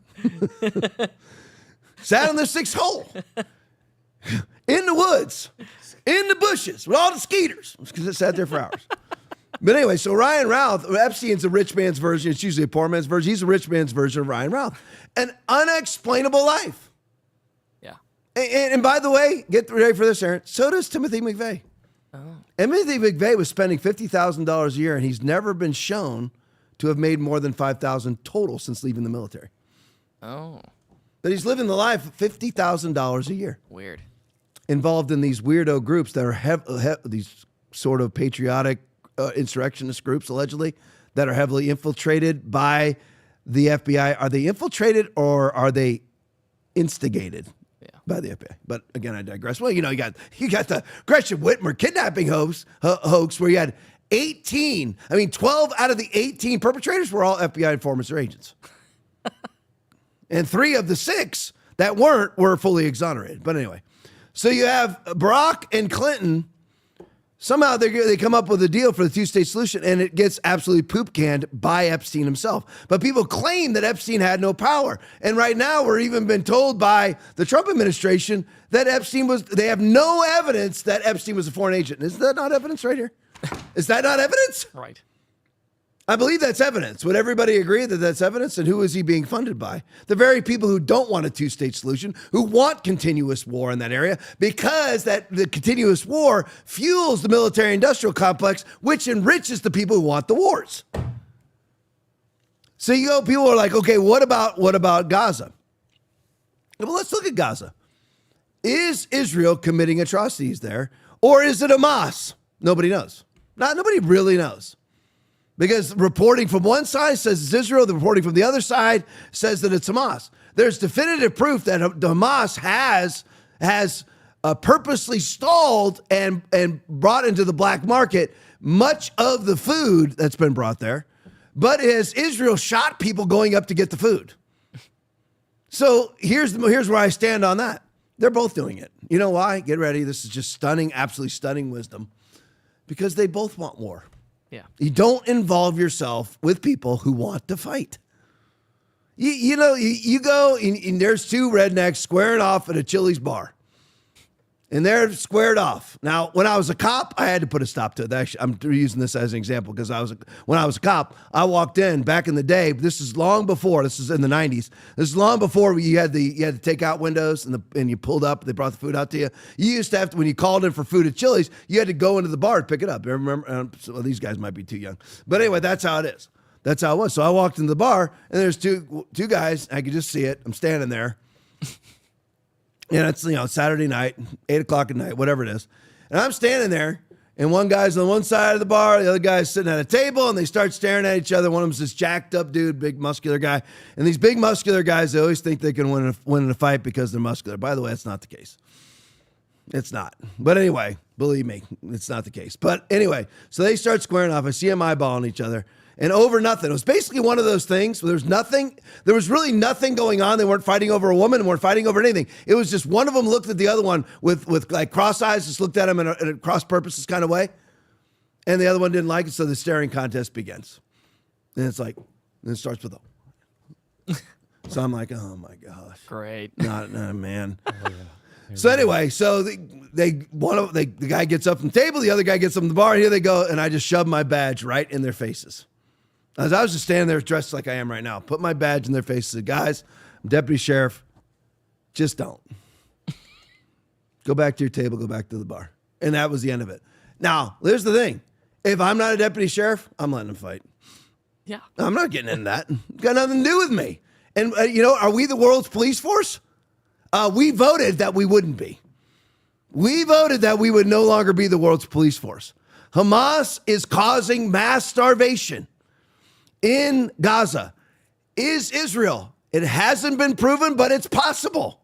Sat on the 6th hole. In the woods. In the bushes with all the skeeters. Because it sat there for hours. But anyway, so Ryan Routh, Epstein's a rich man's version. It's usually a poor man's version. He's a rich man's version of Ryan Routh. An unexplainable life. Yeah. And by the way, get ready for this, Aaron. So does Timothy McVeigh. Oh. Timothy McVeigh was spending $50,000 a year, and he's never been shown to have made more than $5,000 total since leaving the military. Oh. But he's living the life of $50,000 a year. Weird. Involved in these weirdo groups that are these sort of patriotic insurrectionist groups, allegedly, that are heavily infiltrated by the FBI. Are they infiltrated or are they instigated by the FBI? But again, I digress. Well, you got the Gresham Whitmer kidnapping hoax where you had 12 out of the 18 perpetrators were all FBI informants or agents. And 3 of the 6 that weren't were fully exonerated. But anyway, so you have Barack and Clinton. Somehow they come up with a deal for the 2-state solution, and it gets absolutely poop canned by Epstein himself. But people claim that Epstein had no power. And right now we're even been told by the Trump administration that they have no evidence that Epstein was a foreign agent. Isn't that not evidence right here? Is that not evidence? Right. I believe that's evidence. Would everybody agree that that's evidence? And who is he being funded by? The very people who don't want a 2-state solution, who want continuous war in that area, because the continuous war fuels the military-industrial complex, which enriches the people who want the wars. So people are like, okay, what about Gaza? Well, let's look at Gaza. Is Israel committing atrocities there, or is it Hamas? Nobody knows. Nobody really knows. Because reporting from one side says it's Israel, the reporting from the other side says that it's Hamas. There's definitive proof that Hamas has purposely stalled and brought into the black market much of the food that's been brought there, but has Israel shot people going up to get the food. So here's where I stand on that. They're both doing it. You know why? Get ready. This is just stunning, absolutely stunning wisdom. Because they both want war. Yeah. You don't involve yourself with people who want to fight. You go and there's 2 rednecks squaring off at a Chili's bar. And they're squared off. Now, when I was a cop, I had to put a stop to it. Actually, I'm using this as an example because when I was a cop, I walked in back in the day. This is long before. This is in the 90s. This is long before you had the takeout windows and you pulled up. They brought the food out to you. You used to have to, when you called in for food at Chili's, you had to go into the bar to pick it up. You remember? Well, these guys might be too young, but anyway, that's how it is. That's how it was. So I walked into the bar and there's two guys. I could just see it. I'm standing there. And it's, Saturday night, 8 o'clock at night, whatever it is. And I'm standing there, and one guy's on one side of the bar, the other guy's sitting at a table, and they start staring at each other. One of them's this jacked up dude, big muscular guy. And these big muscular guys, they always think they can win in a fight because they're muscular. By the way, that's not the case. It's not. But anyway, believe me, it's not the case. But anyway, so they start squaring off. I see them eyeballing each other. And over nothing. It was basically one of those things where there was really nothing going on. They weren't fighting over a woman, weren't fighting over anything. It was just one of them looked at the other one with like cross eyes, just looked at him in a cross purposes kind of way. And the other one didn't like it, so the staring contest begins. And it starts with So I'm like, oh my gosh. Great. Not man. Oh, yeah. So anyway, so the guy gets up from the table, the other guy gets up from the bar, here they go, and I just shove my badge right in their faces. As I was just standing there dressed like I am right now, put my badge in their faces, said, guys, I'm deputy sheriff, just don't. Go back to your table, go back to the bar. And that was the end of it. Now, here's the thing. If I'm not a deputy sheriff, I'm letting them fight. Yeah. I'm not getting into that. It's got nothing to do with me. And, are we the world's police force? We voted that we wouldn't be. We voted that we would no longer be the world's police force. Hamas is causing mass starvation in Gaza. Is Israel? It hasn't been proven, but it's possible.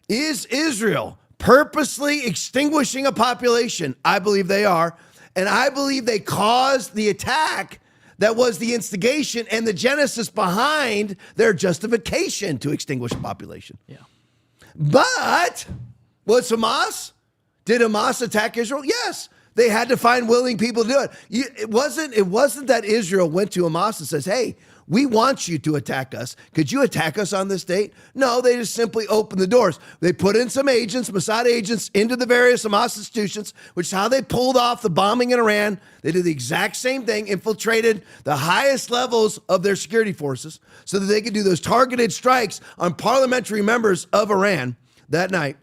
Is Israel purposely extinguishing a population? I believe they are. And I believe they caused the attack that was the instigation and the genesis behind their justification to extinguish a population. Yeah. But was Hamas? Did Hamas attack Israel? Yes. They had to find willing people to do it. It wasn't that Israel went to Hamas and says, hey, we want you to attack us. Could you attack us on this date? No, they just simply opened the doors. They put in some agents, Mossad agents, into the various Hamas institutions, which is how they pulled off the bombing in Iran. They did the exact same thing, infiltrated the highest levels of their security forces so that they could do those targeted strikes on parliamentary members of Iran that night.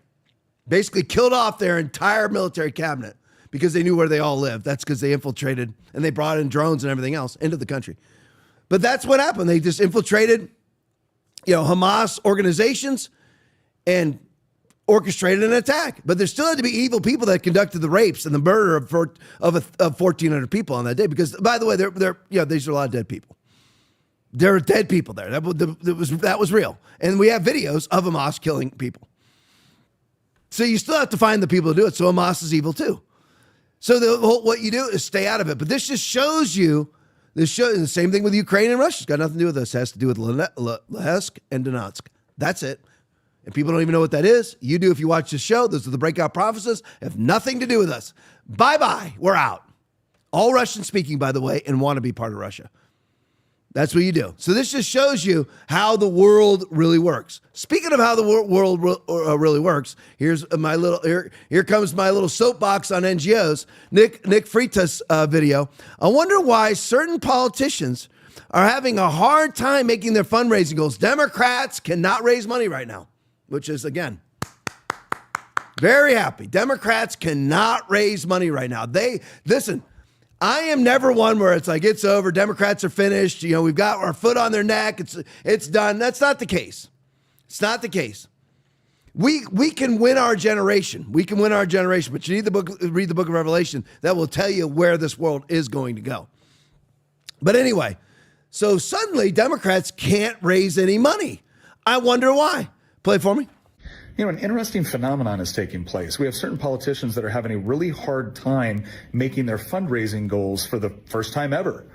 Basically killed off their entire military cabinet because they knew where they all lived. That's because they infiltrated and they brought in drones and everything else into the country. But that's what happened. They just infiltrated, Hamas organizations and orchestrated an attack. But there still had to be evil people that conducted the rapes and the murder of 1,400 people on that day. Because, by the way, these are a lot of dead people. There are dead people there. That was real. And we have videos of Hamas killing people. So you still have to find the people to do it. So Hamas is evil too. So what you do is stay out of it. But this just shows you. The same thing with Ukraine and Russia. It's got nothing to do with this. It has to do with Luhansk and Donetsk. That's it. And people don't even know what that is. You do if you watch this show. Those are the breakout prophecies. Have nothing to do with us. Bye-bye. We're out. All Russian speaking, by the way, and want to be part of Russia. That's what you do. So this just shows you how the world really works. Speaking of how the world really works, here comes my little soapbox on NGOs. Nick Fritas video. I wonder why certain politicians are having a hard time making their fundraising goals. Democrats cannot raise money right now, which is, again, very happy. Democrats cannot raise money right now. Listen. I am never one where it's like, it's over. Democrats are finished. We've got our foot on their neck. It's done. That's not the case. It's not the case. We can win our generation. We can win our generation, but you need read the book of Revelation that will tell you where this world is going to go. But anyway, so suddenly Democrats can't raise any money. I wonder why. Play it for me. An interesting phenomenon is taking place. We have certain politicians that are having a really hard time making their fundraising goals for the first time ever.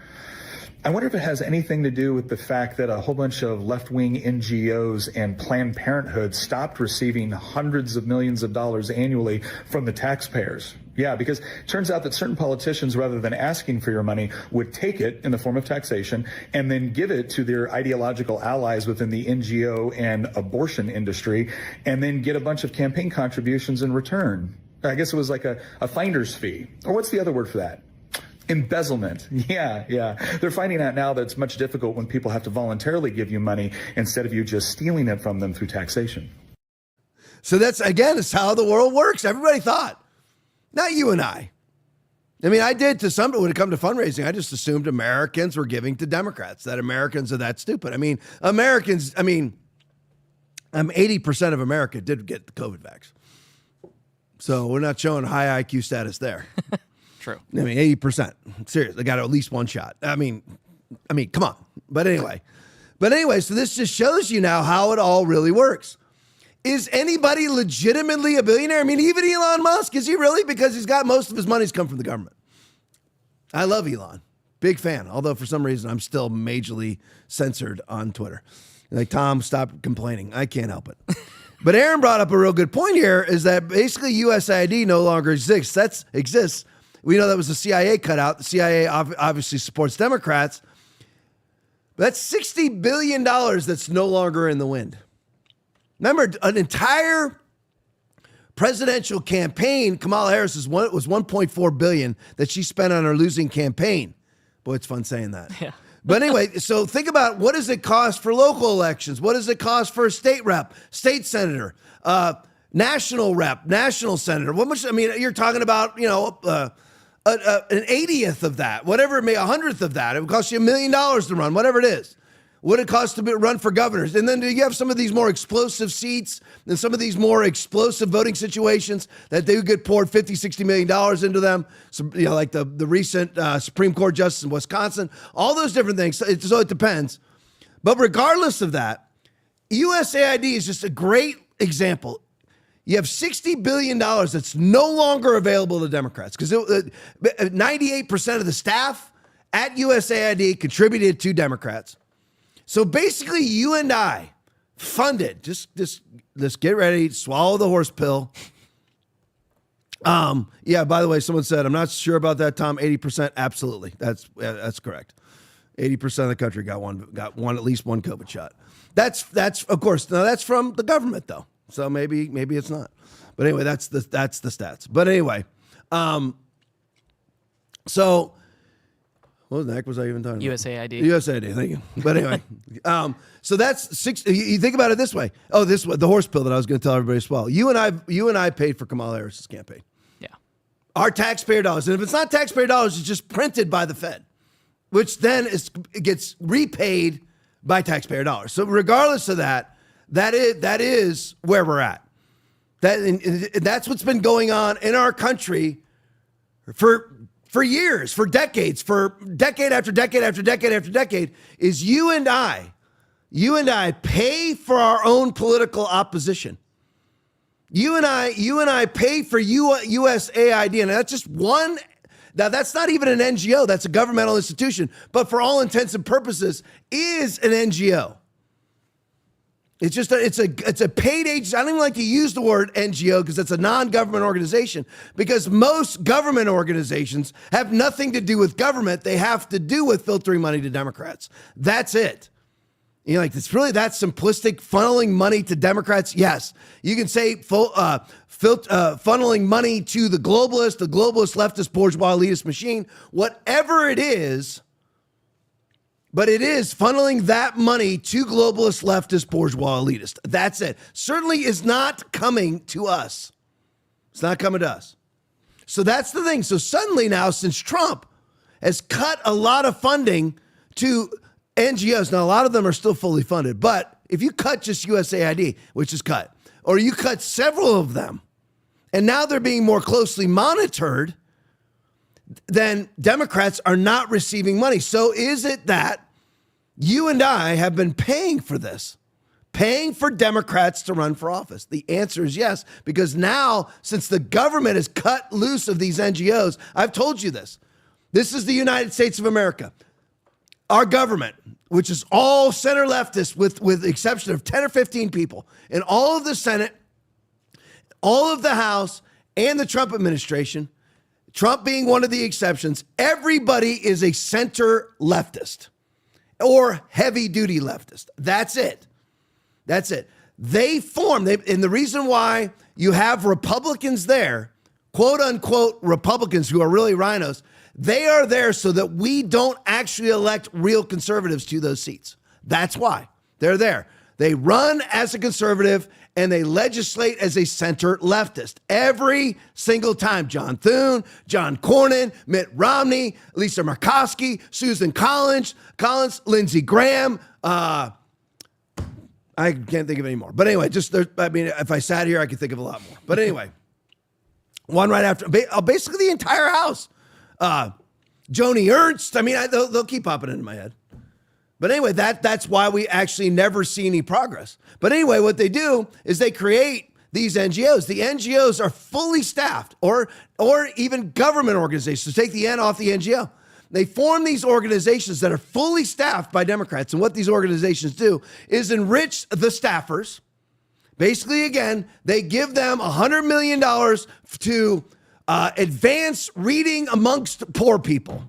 I wonder if it has anything to do with the fact that a whole bunch of left-wing NGOs and Planned Parenthood stopped receiving hundreds of millions of dollars annually from the taxpayers. Yeah, because it turns out that certain politicians, rather than asking for your money, would take it in the form of taxation and then give it to their ideological allies within the NGO and abortion industry and then get a bunch of campaign contributions in return. I guess it was like a finder's fee. Or what's the other word for that? Embezzlement. Yeah. They're finding out now that it's much difficult when people have to voluntarily give you money instead of you just stealing it from them through taxation. So that's, again, it's how the world works. Everybody thought. Not you and I. I mean, I did to some, when it come to fundraising, I just assumed Americans were giving to Democrats, that Americans are that stupid. I mean, 80% of America did get the COVID vax. So we're not showing high IQ status there. True. I mean, 80%. Seriously, they got at least one shot. I mean, come on. But anyway, so this just shows you now how it all really works. Is anybody legitimately a billionaire? I mean, even Elon Musk, is he really? Because he's got most of his money's come from the government. I love Elon. Big fan. Although for some reason, I'm still majorly censored on Twitter. Like, Tom, stop complaining. I can't help it. But Aaron brought up a real good point here, is that basically USAID no longer exists. We know that was the CIA cutout. The CIA obviously supports Democrats. But that's $60 billion that's no longer in the wind. Remember, an entire presidential campaign, Kamala Harris was $1.4 billion that she spent on her losing campaign. Boy, it's fun saying that. Yeah. But anyway, so think about, what does it cost for local elections? What does it cost for a state rep, state senator, national rep, national senator? What much? I mean, you're talking about, an 80th of that, whatever it may, 100th of that. It would cost you $1 million to run, whatever it is. What it costs to run for governors. And then you have some of these more explosive seats and some of these more explosive voting situations that they would get poured $50, $60 million into them. So, like the recent Supreme Court justice in Wisconsin, all those different things. So it depends. But regardless of that, USAID is just a great example. You have $60 billion that's no longer available to Democrats because 98% of the staff at USAID contributed to Democrats. So basically, you and I funded, just get ready, swallow the horse pill. Yeah, by the way, someone said, I'm not sure about that, Tom. 80%. Absolutely. That's correct. 80% of the country got at least one COVID shot. That's of course, now that's from the government though. So maybe it's not. But anyway, that's the stats. But anyway, so what the heck was I even talking about? USAID. USAID, thank you. But anyway, so that's six. You think about it this way. Oh, the horse pill that I was going to tell everybody as well. You and I paid for Kamala Harris's campaign. Yeah. Our taxpayer dollars. And if it's not taxpayer dollars, it's just printed by the Fed, which then it gets repaid by taxpayer dollars. So regardless of that is where we're at. That's what's been going on in our country for years, for decades, for decade after decade after decade after decade, is you and I pay for our own political opposition. You and I pay for USAID, and that's just one. Now that's not even an NGO; that's a governmental institution. But for all intents and purposes, is an NGO. It's just it's a paid agency. I don't even like to use the word NGO because it's a non-government organization, because most government organizations have nothing to do with government. They have to do with filtering money to Democrats. That's it. You know, like, it's really that simplistic, funneling money to Democrats. Yes, you can say funneling money to the globalist leftist bourgeois elitist machine, whatever it is. But it is funneling that money to globalist, leftist, bourgeois, elitist. That's it. Certainly is not coming to us. It's not coming to us. So that's the thing. So suddenly now, since Trump has cut a lot of funding to NGOs, now a lot of them are still fully funded, but if you cut just USAID, which is cut, or you cut several of them, and now they're being more closely monitored, then Democrats are not receiving money. So is it that you and I have been paying for this, paying for Democrats to run for office? The answer is yes, because now, since the government has cut loose of these NGOs, I've told you this. This is the United States of America. Our government, which is all center leftist with the exception of 10 or 15 people, and all of the Senate, all of the House, and the Trump administration, Trump being one of the exceptions, everybody is a center leftist or heavy-duty leftist. That's it. That's it. And the reason why you have Republicans there, quote-unquote Republicans who are really rhinos, they are there so that we don't actually elect real conservatives to those seats. That's why they're there. They run as a conservative and they legislate as a center leftist every single time. John Thune, John Cornyn, Mitt Romney, Lisa Murkowski, Susan Collins, Lindsey Graham. I can't think of any more. But anyway, if I sat here, I could think of a lot more. But anyway, one right after, basically the entire House. Joni Ernst. They'll keep popping into my head. But anyway, that's why we actually never see any progress. But anyway, what they do is they create these NGOs. The NGOs are fully staffed, or even government organizations. Take the N off the NGO. They form these organizations that are fully staffed by Democrats. And what these organizations do is enrich the staffers. Basically, again, they give them $100 million to advance reading amongst poor people,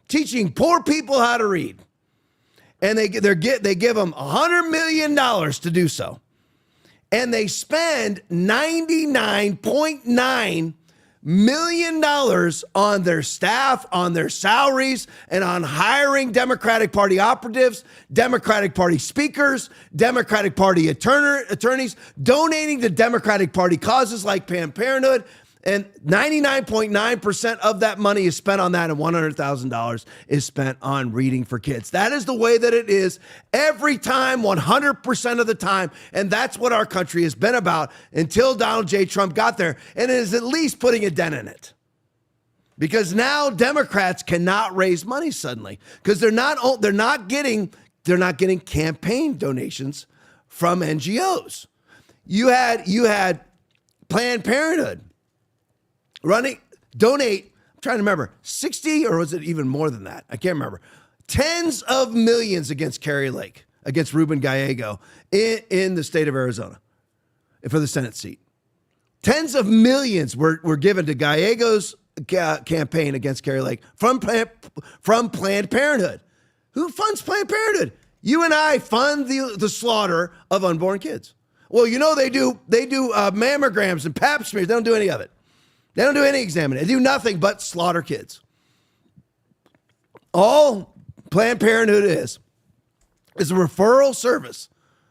teaching poor people how to read. And they give them $100 million to do so. And they spend $99.9 million on their staff, on their salaries, and on hiring Democratic Party operatives, Democratic Party speakers, Democratic Party attorneys, donating to Democratic Party causes like Planned Parenthood. And 99.9% of that money is spent on that, and $100,000 is spent on reading for kids. That is the way that it is every time, 100% of the time. And that's what our country has been about until Donald J. Trump got there. And it is at least putting a dent in it. Because now Democrats cannot raise money suddenly, because they're not getting campaign donations from NGOs. You had Planned Parenthood donate, I'm trying to remember, 60, or was it even more than that? I can't remember. Tens of millions against Kari Lake, against Ruben Gallego in the state of Arizona for the Senate seat. Tens of millions were given to Gallego's campaign against Kari Lake from Planned Parenthood. Who funds Planned Parenthood? You and I fund the slaughter of unborn kids. Well, you know they do mammograms and pap smears. They don't do any of it. They don't do any examining. They do nothing but slaughter kids. All Planned Parenthood is a referral service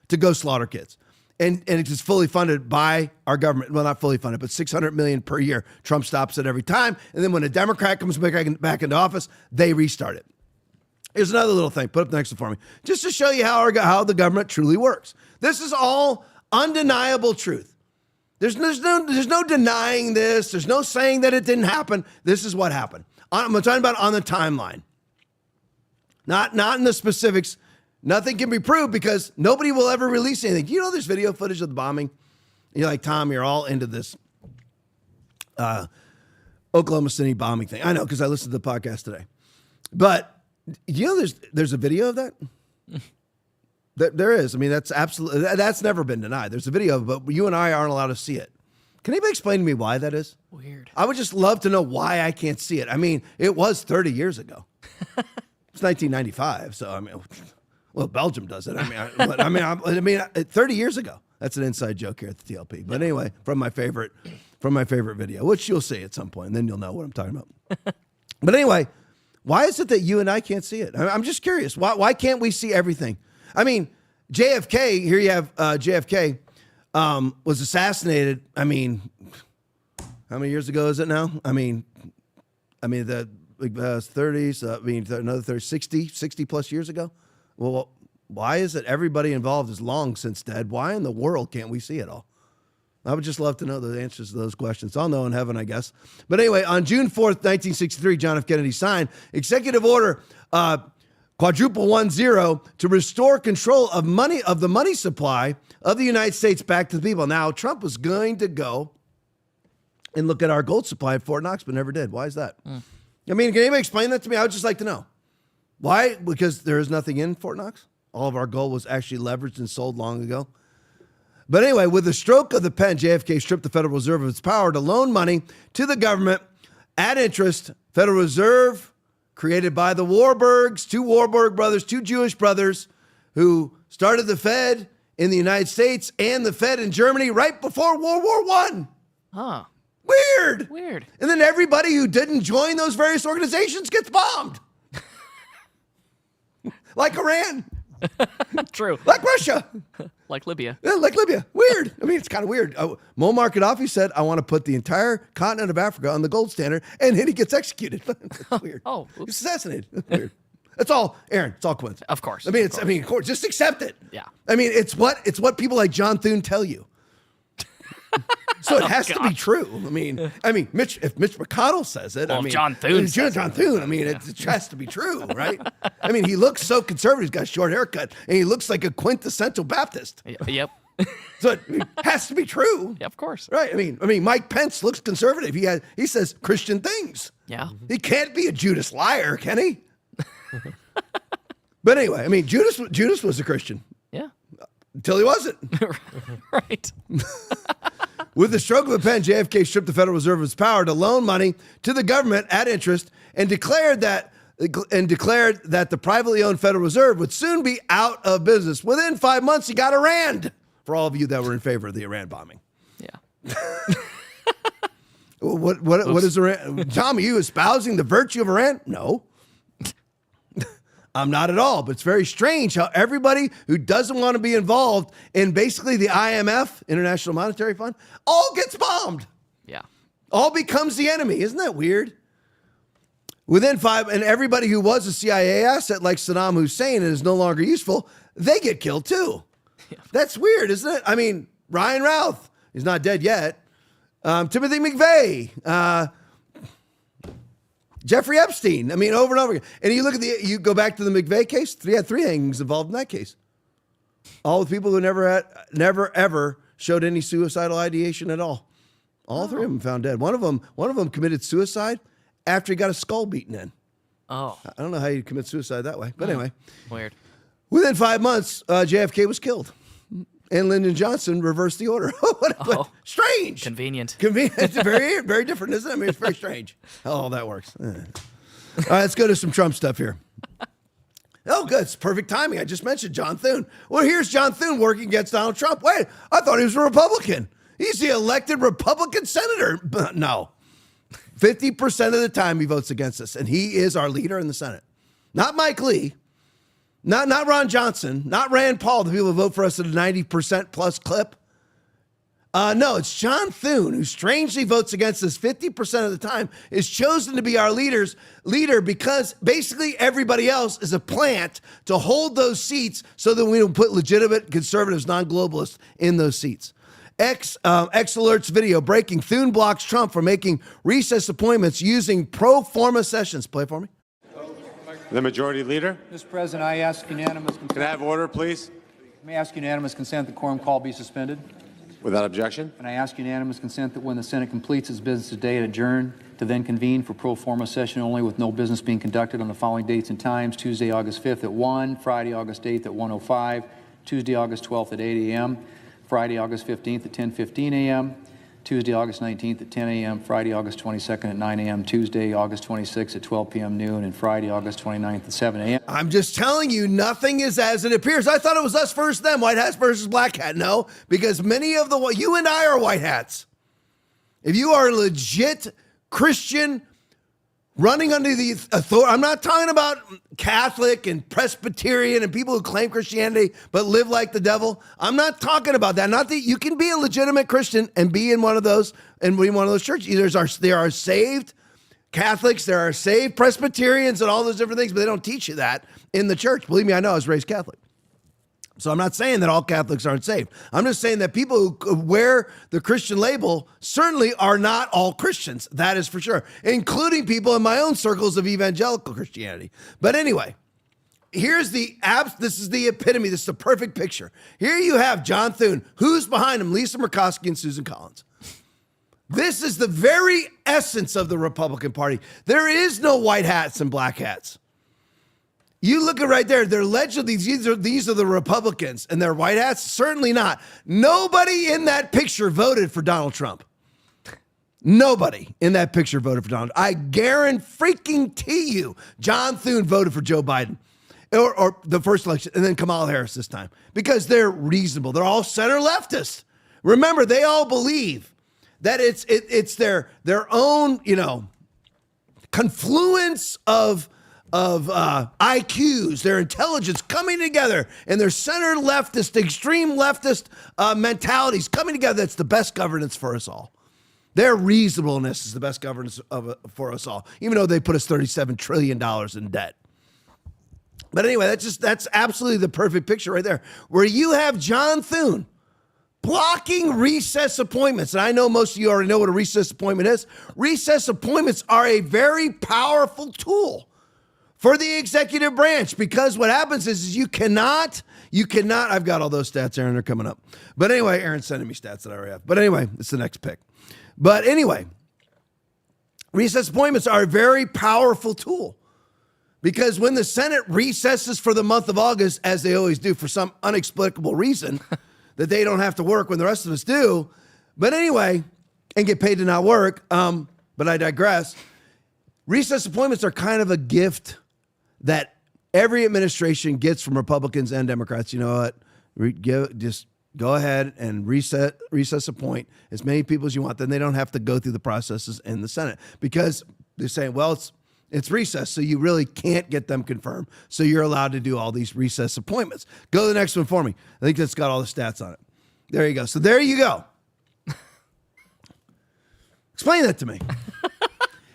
to go slaughter kids. And it's just fully funded by our government. Well, not fully funded, but $600 million per year. Trump stops it every time. And then when a Democrat comes back into office, they restart it. Here's another little thing. Put up next for me. Just to show you how the government truly works. This is all undeniable truth. There's no denying this. There's no saying that it didn't happen. This is what happened. I'm talking about on the timeline. Not in the specifics. Nothing can be proved because nobody will ever release anything. Do you know there's video footage of the bombing? You're like, Tom, you're all into this Oklahoma City bombing thing. I know because I listened to the podcast today. But you know there's a video of that? There is. I mean, that's never been denied. There's a video, but you and I aren't allowed to see it. Can anybody explain to me why that is? Weird. I would just love to know why I can't see it. I mean, it was 30 years ago. It's 1995, so I mean... Well, Belgium does it. I mean, 30 years ago. That's an inside joke here at the TLP. But anyway, from my favorite video, which you'll see at some point, and then you'll know what I'm talking about. But anyway, why is it that you and I can't see it? I'm just curious. Why can't we see everything? I mean, JFK. Here you have JFK was assassinated. I mean, how many years ago is it now? I mean, the 30s. I mean, another 30, 60 plus years ago. Well, why is it everybody involved is long since dead? Why in the world can't we see it all? I would just love to know the answers to those questions. I'll know in heaven, I guess. But anyway, on June 4th, 1963, John F. Kennedy signed Executive Order quadruple 10 to restore control of the money supply of the United States back to the people. Now, Trump was going to go and look at our gold supply at Fort Knox, but never did. Why is that? I mean, can anybody explain that to me? I would just like to know. Why? Because there is nothing in Fort Knox. All of our gold was actually leveraged and sold long ago. But anyway, with the stroke of the pen, JFK stripped the Federal Reserve of its power to loan money to the government at interest. Federal Reserve, created by the Warburgs, two Warburg brothers, two Jewish brothers who started the Fed in the United States and the Fed in Germany right before World War I. Huh. Weird. And then everybody who didn't join those various organizations gets bombed. Like Iran. True. Like Russia. Like Libya. Yeah, like Libya. Weird. I mean, it's kind of weird. Muammar Gaddafi said, I want to put the entire continent of Africa on the gold standard, and then he gets executed. That's weird. Oh. He's assassinated. That's weird. That's all, Aaron, it's all coincidence. Of course. I mean, of course, just accept it. Yeah. I mean, it's what people like John Thune tell you. So it has to be true. I mean, if Mitch McConnell says it, well, John Thune. John Thune. I mean, it has to be true, right? I mean, he looks so conservative. He's got a short haircut, and he looks like a quintessential Baptist. Yep. So it has to be true. Yeah, of course. Right. I mean, Mike Pence looks conservative. He says Christian things. Yeah. He can't be a Judas liar, can he? But anyway, I mean, Judas was a Christian. Yeah. Until he wasn't. Right. With the stroke of a pen, JFK stripped the Federal Reserve of its power to loan money to the government at interest and declared that the privately owned Federal Reserve would soon be out of business. Within 5 months, he got Iran. For all of you that were in favor of the Iran bombing. Yeah. What is Iran? Tom, are you espousing the virtue of Iran? No. I'm not at all, but it's very strange how everybody who doesn't want to be involved in basically the IMF, International Monetary Fund, all gets bombed. Yeah. All becomes the enemy. Isn't that weird? Within 5, and everybody who was a CIA asset like Saddam Hussein and is no longer useful, they get killed too. Yeah. That's weird, isn't it? I mean, Ryan Routh, he's not dead yet. Timothy McVeigh, Jeffrey Epstein. I mean, over and over again. And you look at you go back to the McVeigh case. He had 3 hangings involved in that case. All with people who never ever showed any suicidal ideation at all. All 3 of them found dead. One of them committed suicide after he got a skull beaten in. Oh. I don't know how you commit suicide that way, but anyway. Weird. Within 5 months, JFK was killed. and Lyndon Johnson reversed the order. What strange. Convenient. It's very, very different, isn't it? I mean, it's very strange how all that works. All right, let's go to some Trump stuff here. Oh, good. It's perfect timing. I just mentioned John Thune. Well, here's John Thune working against Donald Trump. Wait, I thought he was a Republican. He's the elected Republican senator. No. 50% of the time he votes against us, and he is our leader in the Senate. Not Mike Lee, not Ron Johnson, not Rand Paul, the people who vote for us at a 90% plus clip. No, it's John Thune, who strangely votes against us 50% of the time, is chosen to be our leader because basically everybody else is a plant to hold those seats so that we don't put legitimate conservatives, non-globalists in those seats. X Alerts video breaking. Thune blocks Trump from making recess appointments using pro forma sessions. Play for me. The majority leader. Mr. President, I ask unanimous consent. Can I have order, please? May I ask unanimous consent that quorum call be suspended? Without objection. And I ask unanimous consent that when the Senate completes its business today, it adjourn to then convene for pro forma session only with no business being conducted on the following dates and times: Tuesday, August 5th at 1, Friday, August 8th at 1:05, Tuesday, August 12th at 8 a.m., Friday, August 15th at 10:15 a.m., Tuesday, August 19th at 10 a.m., Friday, August 22nd at 9 a.m., Tuesday, August 26th at 12 p.m. noon, and Friday, August 29th at 7 a.m. I'm just telling you, nothing is as it appears. I thought it was us versus them, white hats versus black hat. No, because many of you and I are white hats. If you are legit Christian, running under the authority, I'm not talking about Catholic and Presbyterian and people who claim Christianity but live like the devil. I'm not talking about that. Not that you can be a legitimate Christian and be in one of those churches. There are saved Catholics, there are saved Presbyterians and all those different things, but they don't teach you that in the church. Believe me, I know. I was raised Catholic. So I'm not saying that all Catholics aren't saved. I'm just saying that people who wear the Christian label certainly are not all Christians. That is for sure, including people in my own circles of evangelical Christianity. But anyway, this is the epitome. This is the perfect picture. Here you have John Thune. Who's behind him? Lisa Murkowski and Susan Collins. This is the very essence of the Republican Party. There is no white hats and black hats. You look at right there, they're allegedly, these are the Republicans, and they're white hats? Certainly not. Nobody in that picture voted for Donald Trump. Nobody in that picture voted for Donald. I guarantee you, John Thune voted for Joe Biden, or the first election, and then Kamala Harris this time, because they're reasonable. They're all center leftists. Remember, they all believe that it's their own, confluence of IQs, their intelligence coming together, and their center leftist, extreme leftist mentalities coming together. That's the best governance for us all. Their reasonableness is the best governance for us all, even though they put us $37 trillion in debt. But anyway, that's absolutely the perfect picture right there, where you have John Thune blocking recess appointments. And I know most of you already know what a recess appointment is. Recess appointments are a very powerful tool for the executive branch, because what happens is you cannot, I've got all those stats, Aaron, they're coming up. But anyway, Aaron's sending me stats that I already have. But anyway, it's the next pick. But anyway, recess appointments are a very powerful tool, because when the Senate recesses for the month of August, as they always do for some inexplicable reason, that they don't have to work when the rest of us do. But anyway, and get paid to not work. But I digress. Recess appointments are kind of a gift that every administration gets from Republicans and Democrats. You know what? Just go ahead and recess appoint as many people as you want. Then they don't have to go through the processes in the Senate, because they're saying, well, it's recess, so you really can't get them confirmed. So you're allowed to do all these recess appointments. Go to the next one for me. I think that's got all the stats on it. There you go. So there you go. Explain that to me.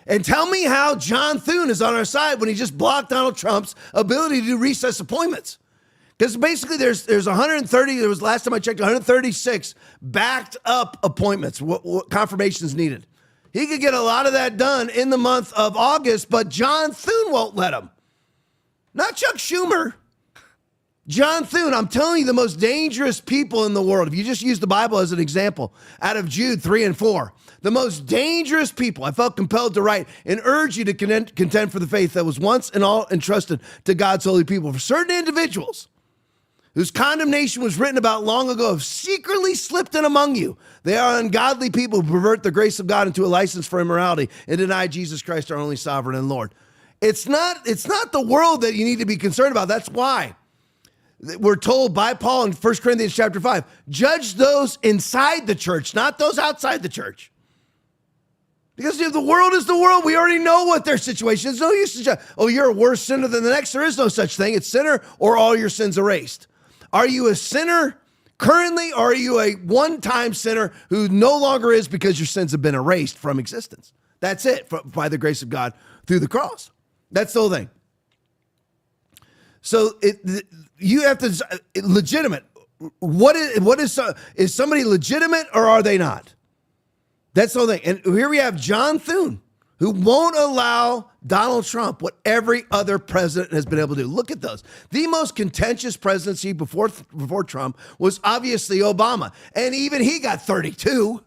And tell me how John Thune is on our side when he just blocked Donald Trump's ability to do recess appointments. Because basically there's 130, there was last time I checked, 136 backed up appointments, what confirmations needed. He could get a lot of that done in the month of August, but John Thune won't let him. Not Chuck Schumer. John Thune, I'm telling you, the most dangerous people in the world, if you just use the Bible as an example, out of Jude 3 and 4, the most dangerous people, I felt compelled to write and urge you to contend for the faith that was once and all entrusted to God's holy people. For certain individuals whose condemnation was written about long ago, have secretly slipped in among you. They are ungodly people who pervert the grace of God into a license for immorality and deny Jesus Christ, our only sovereign and Lord. It's not the world that you need to be concerned about. That's why we're told by Paul in 1 Corinthians chapter 5, judge those inside the church, not those outside the church. Because if the world is the world, we already know what their situation is. No use to judge. Oh, you're a worse sinner than the next. There is no such thing. It's sinner or all your sins erased. Are you a sinner currently, or are you a one-time sinner who no longer is because your sins have been erased from existence? That's it, by the grace of God through the cross. That's the whole thing. So you have to legitimate. Is somebody legitimate or are they not? That's the whole thing. And here we have John Thune, who won't allow Donald Trump what every other president has been able to do. Look at those. The most contentious presidency before Trump was obviously Obama. And even he got 32.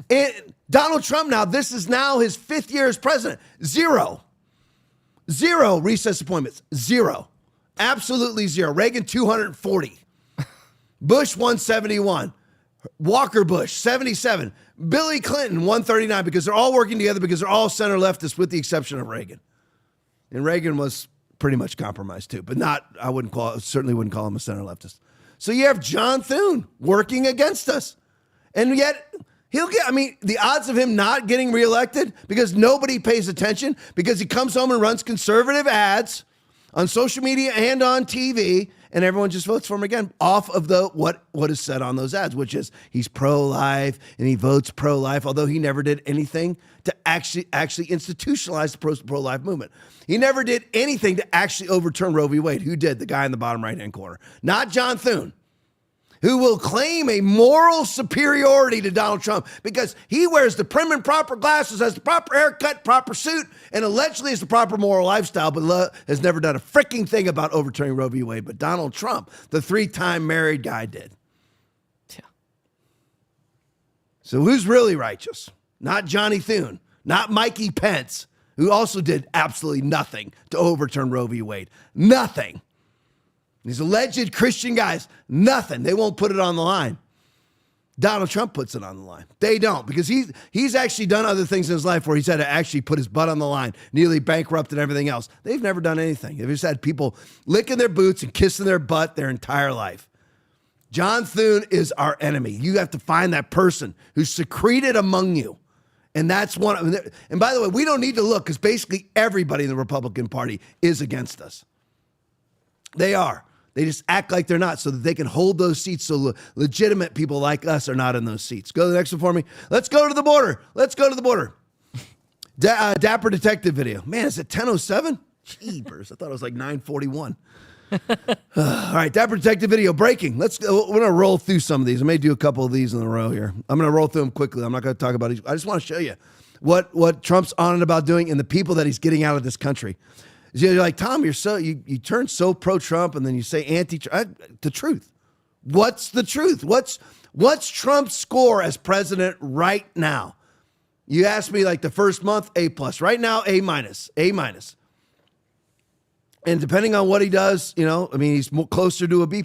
And Donald Trump now, this is now his 5th year as president. Zero recess appointments. Zero. Absolutely zero. Reagan, 240. Bush, 171. Walker Bush, 77. Billy Clinton, 139, because they're all working together because they're all center leftists with the exception of Reagan. And Reagan was pretty much compromised too, but certainly wouldn't call him a center leftist. So you have John Thune working against us. And yet the odds of him not getting reelected because nobody pays attention, because he comes home and runs conservative ads on social media and on TV, and everyone just votes for him again off of what is said on those ads, which is he's pro-life and he votes pro-life, although he never did anything to actually institutionalize the pro-life movement. He never did anything to actually overturn Roe v. Wade. Who did? The guy in the bottom right-hand corner. Not John Thune, who will claim a moral superiority to Donald Trump because he wears the prim and proper glasses, has the proper haircut, proper suit, and allegedly has the proper moral lifestyle, but has never done a freaking thing about overturning Roe v. Wade. But Donald Trump, the 3-time married guy, did. Yeah. So who's really righteous? Not Johnny Thune, not Mikey Pence, who also did absolutely nothing to overturn Roe v. Wade. Nothing. These alleged Christian guys, nothing. They won't put it on the line. Donald Trump puts it on the line. They don't, because he's actually done other things in his life where he's had to actually put his butt on the line, nearly bankrupt and everything else. They've never done anything. They've just had people licking their boots and kissing their butt their entire life. John Thune is our enemy. You have to find that person who's secreted among you. And that's one. And by the way, we don't need to look, because basically everybody in the Republican Party is against us. They are. They just act like they're not so that they can hold those seats so legitimate people like us are not in those seats. Go to the next one for me. Let's go to the border. Dapper detective video. Man, is it 10:07? Jeepers. I thought it was like 9:41. All right, Dapper detective video breaking. We're going to roll through some of these. I may do a couple of these in a row here. I'm going to roll through them quickly. I'm not going to talk about each. I just want to show you what Trump's on and about doing and the people that he's getting out of this country. You're like, Tom, you turn so pro-Trump and then you say anti-Trump. The truth. What's the truth? What's Trump's score as president right now? You asked me like the first month, A+. Right now, A-. And depending on what he does, he's closer to a B+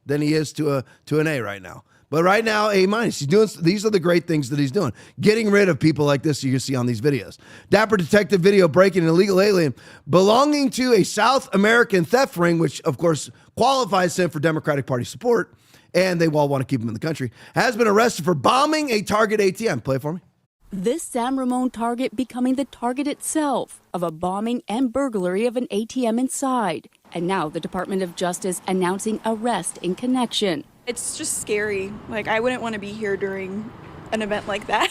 than he is to an A right now. But right now, A-. He's doing. These are the great things that he's doing. Getting rid of people like this you can see on these videos. Dapper detective video breaking an illegal alien belonging to a South American theft ring, which of course qualifies him for Democratic Party support, and they all want to keep him in the country, has been arrested for bombing a Target ATM. Play it for me. This San Ramon Target becoming the target itself of a bombing and burglary of an ATM inside. And now the Department of Justice announcing arrest in connection. It's just scary. I wouldn't want to be here during an event like that.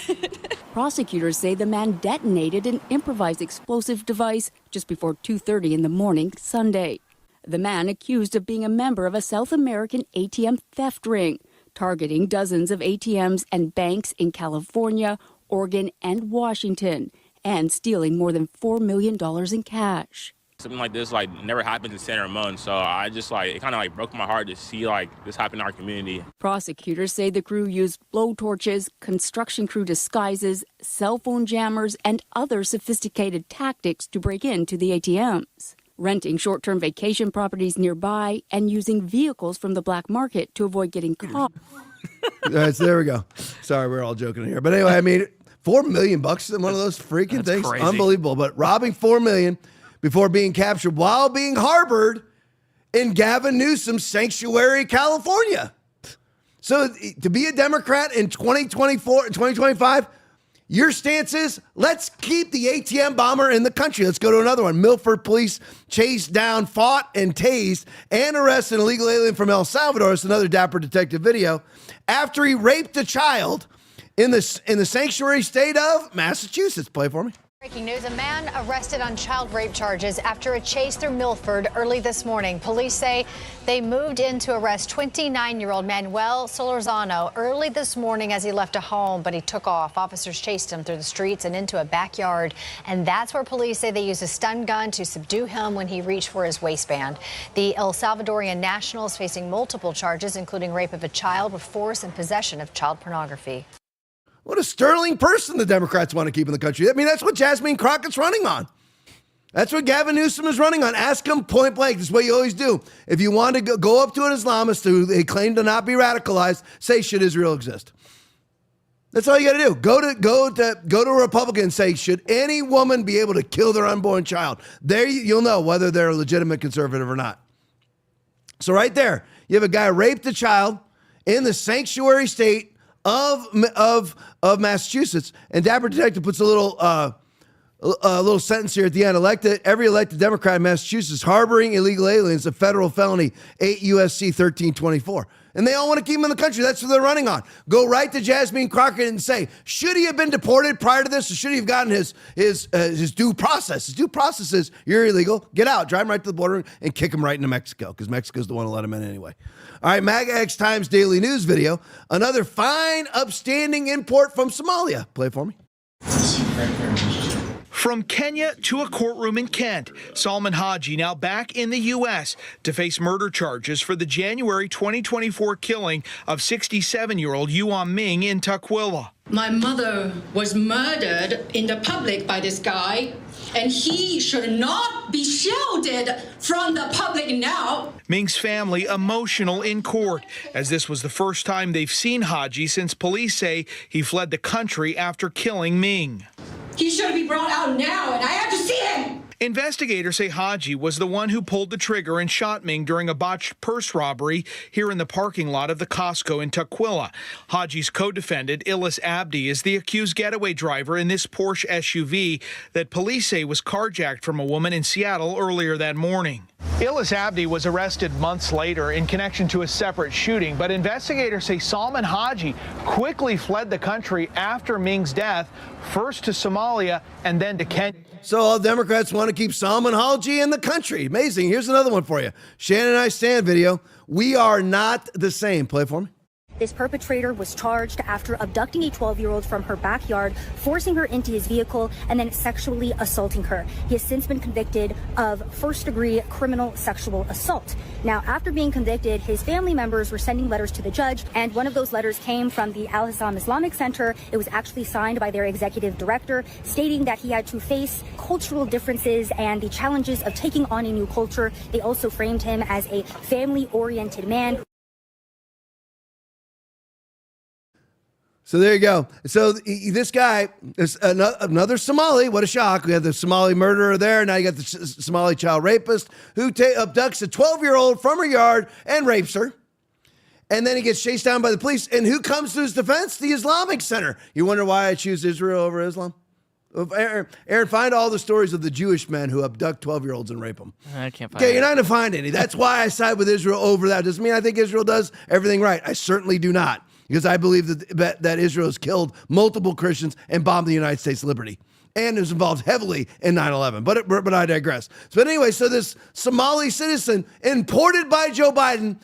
Prosecutors say the man detonated an improvised explosive device just before 2:30 in the morning Sunday. The man accused of being a member of a South American ATM theft ring, targeting dozens of ATMs and banks in California, Oregon, and Washington, and stealing more than $4 million in cash. Something like this never happened in San Ramon, so I just it kind of broke my heart to see this happen in our community. Prosecutors say the crew used blowtorches, construction crew disguises, cell phone jammers, and other sophisticated tactics to break into the ATMs. renting short-term vacation properties nearby, and using vehicles from the black market to avoid getting caught. So there we go. Sorry, we're all joking here. But anyway, I mean, $4 million in one of those freaking things. crazy. Unbelievable. But robbing $4 million before being captured while being harbored in Gavin Newsom's sanctuary, California. So to be a Democrat in 2024 and 2025, your stance is, let's keep the ATM bomber in the country. Let's go to another one. Milford police chased down, fought, and tased and arrested an illegal alien from El Salvador. It's another dapper detective video. After he raped a child in the sanctuary state of Massachusetts. Play for me. Breaking news, a man arrested on child rape charges after a chase through Milford early this morning. Police say they moved in to arrest 29-year-old Manuel Solorzano early this morning as he left a home, but he took off. Officers chased him through the streets and into a backyard, and that's where police say they used a stun gun to subdue him when he reached for his waistband. The El Salvadorian national is facing multiple charges, including rape of a child with force and possession of child pornography. What a sterling person the Democrats want to keep in the country. I mean, that's what Jasmine Crockett's running on. That's what Gavin Newsom is running on. Ask him point blank. This is what you always do. If you want to go up to an Islamist who they claim to not be radicalized, say, should Israel exist? That's all you got to do. Go to a Republican and say, should any woman be able to kill their unborn child? There you'll know whether they're a legitimate conservative or not. So right there, you have a guy raped a child in the sanctuary state of Massachusetts, and Dapper Detective puts a little sentence here at the end. Every elected Democrat in Massachusetts harboring illegal aliens, a federal felony, 8 U.S.C. 1324. And they all want to keep him in the country. That's what they're running on. Go right to Jasmine Crockett and say, should he have been deported prior to this, or should he have gotten his due process? His due process is, you're illegal, get out, drive him right to the border and kick him right into Mexico, because Mexico's the one to let him in anyway. All right, MAGA X Times Daily News video. Another fine, upstanding import from Somalia. Play for me. From Kenya to a courtroom in Kent, Salman Haji now back in the U.S. to face murder charges for the January 2024 killing of 67-year-old Yuan Ming in Tukwila. My mother was murdered in the public by this guy, and he should not be shielded from the public now. Ming's family emotional in court, as this was the first time they've seen Haji since police say he fled the country after killing Ming. He should be brought out now, and I have to see him. Investigators say Haji was the one who pulled the trigger and shot Ming during a botched purse robbery here in the parking lot of the Costco in Tukwila. Haji's co-defendant, Illis Abdi, is the accused getaway driver in this Porsche SUV that police say was carjacked from a woman in Seattle earlier that morning. Illis Abdi was arrested months later in connection to a separate shooting, but investigators say Salman Haji quickly fled the country after Ming's death, first to Somalia and then to Kenya. So all Democrats want to keep Salman Haji in the country. Amazing. Here's another one for you. Shannon and I stand video. We are not the same. Play for me. This perpetrator was charged after abducting a 12-year-old from her backyard, forcing her into his vehicle, and then sexually assaulting her. He has since been convicted of first-degree criminal sexual assault. Now, after being convicted, his family members were sending letters to the judge, and one of those letters came from the Al-Hassam Islamic Center. It was actually signed by their executive director, stating that he had to face cultural differences and the challenges of taking on a new culture. They also framed him as a family-oriented man. So there you go. So this guy is another Somali. What a shock. We had the Somali murderer there. Now you got the Somali child rapist who abducts a 12-year-old from her yard and rapes her. And then he gets chased down by the police. And who comes to his defense? The Islamic Center. You wonder why I choose Israel over Islam? Aaron, find all the stories of the Jewish men who abduct 12-year-olds and rape them. I can't find Okay, you're not going to find any. That's why I side with Israel over that. Doesn't mean I think Israel does everything right. I certainly do not. Because I believe that Israel has killed multiple Christians and bombed the United States liberty. And is involved heavily in 9/11. But I digress. But anyway, so this Somali citizen imported by Joe Biden,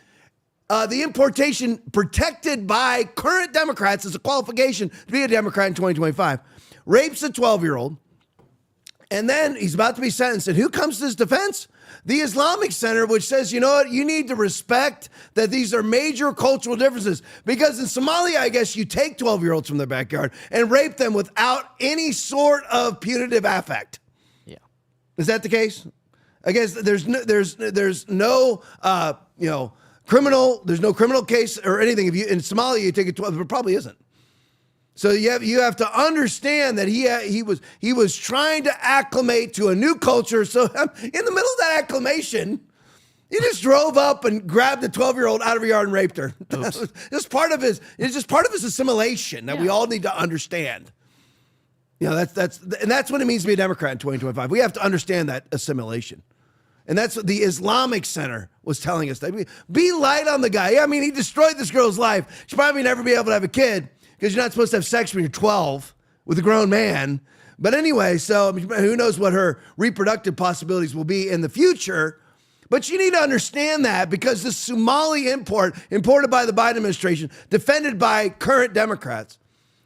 the importation protected by current Democrats as a qualification to be a Democrat in 2025, rapes a 12-year-old, and then he's about to be sentenced. And who comes to his defense? The Islamic Center, which says, you know what, you need to respect that these are major cultural differences. Because in Somalia, I guess you take 12-year-olds from their backyard and rape them without any sort of punitive affect. Yeah. Is that the case? There's no criminal case or anything. If you in Somalia you take it 12, it probably isn't. So you have to understand that he was trying to acclimate to a new culture. So in the middle of that acclimation, he just drove up and grabbed a 12-year-old out of her yard and raped her. It's just part of his assimilation that we all need to understand. That's what it means to be a Democrat in 2025. We have to understand that assimilation. And that's what the Islamic Center was telling us. That be light on the guy. Yeah, I mean, he destroyed this girl's life. She'll probably never be able to have a kid because you're not supposed to have sex when you're 12 with a grown man. But anyway, so who knows what her reproductive possibilities will be in the future. But you need to understand that because the Somali imported by the Biden administration, defended by current Democrats,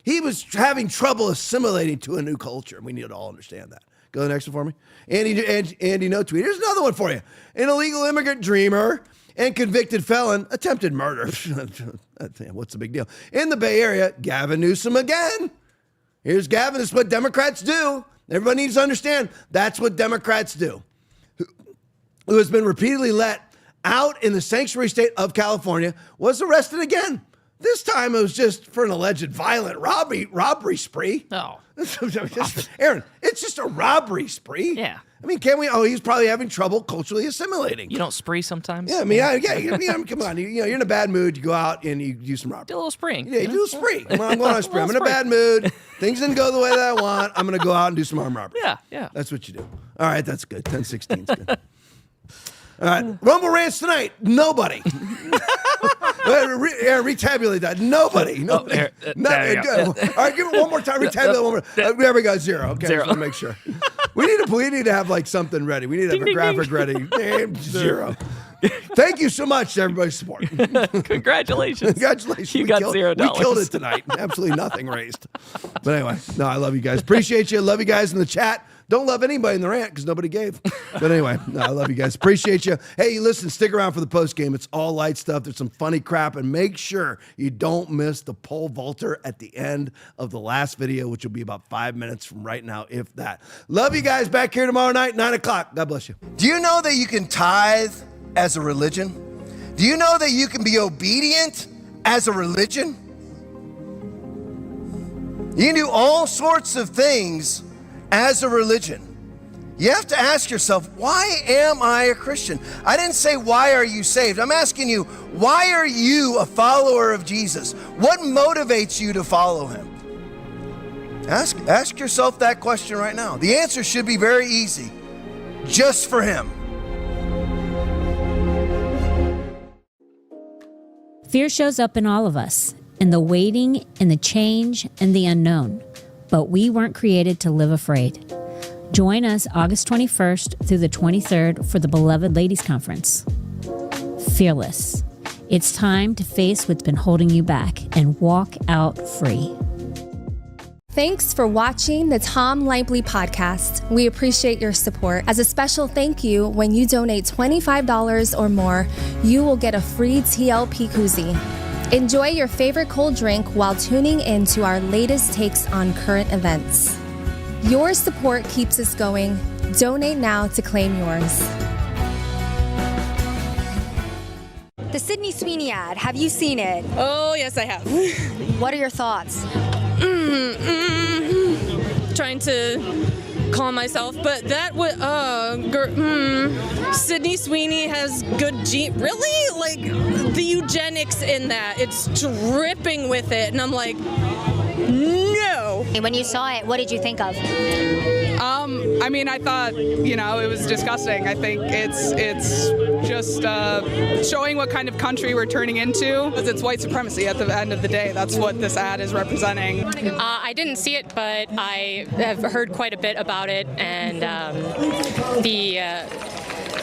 he was having trouble assimilating to a new culture. We need to all understand that. Go to the next one for me. Andy no tweet. Here's another one for you. An illegal immigrant dreamer and convicted felon, attempted murder. What's the big deal? In the Bay Area, Gavin Newsom again. Here's Gavin. This is what Democrats do. Everybody needs to understand that's what Democrats do. Who has been repeatedly let out in the sanctuary state of California, was arrested again. This time it was just for an alleged violent robbery spree. Oh. Aaron, it's just a robbery spree. Yeah. I mean, can we? Oh, he's probably having trouble culturally assimilating. You don't spree sometimes? Yeah, I mean, come on. You're in a bad mood. You go out and you do some robbery. Do a little spreeing. Yeah, you do a spree. I'm going on a spree. I'm in a bad mood. Things didn't go the way that I want. I'm going to go out and do some armed robbery. Yeah. That's what you do. All right, that's good. 10-16 is good. All right, Rumble Rants tonight. Nobody. Retabulate that. Nobody. All right, give it one more time. Retabulate one more. There we go. Zero. Okay, Zero. just want to make sure. We need to have like something ready. We need to have a graphic ready. Damn, zero. Thank you so much to everybody's support. Congratulations. Congratulations. You got $0. We killed it tonight. Absolutely nothing raised. But anyway, no, I love you guys. Appreciate you. Love you guys in the chat. Don't love anybody in the rant because nobody gave. But anyway, no, I love you guys. Appreciate you. Hey, listen, stick around for the post game. It's all light stuff. There's some funny crap. And make sure you don't miss the pole vaulter at the end of the last video, which will be about 5 minutes from right now, if that. Love you guys. Back here tomorrow night, 9 o'clock. God bless you. Do you know that you can tithe as a religion? Do you know that you can be obedient as a religion? You can do all sorts of things as a religion. You have to ask yourself, why am I a Christian? I didn't say, why are you saved? I'm asking you, why are you a follower of Jesus? What motivates you to follow him? Ask yourself that question right now. The answer should be very easy. Just for him. Fear shows up in all of us, in the waiting, in the change, and the unknown. But we weren't created to live afraid. Join us August 21st through the 23rd for the Beloved Ladies Conference. Fearless. It's time to face what's been holding you back and walk out free. Thanks for watching the Tom Laipply podcast. We appreciate your support. As a special thank you, when you donate $25 or more, you will get a free TLP koozie. Enjoy your favorite cold drink while tuning in to our latest takes on current events. Your support keeps us going. Donate now to claim yours. The Sydney Sweeney ad, have you seen it? Oh, yes, I have. What are your thoughts? Trying to calm myself, but that would, Sydney Sweeney has good really? Like, the eugenics in that, it's dripping with it, and I'm like, no. When you saw it, what did you think of? I mean, I thought, it was disgusting. I think it's just showing what kind of country we're turning into. It's white supremacy at the end of the day. That's what this ad is representing. I didn't see it, but I have heard quite a bit about it, and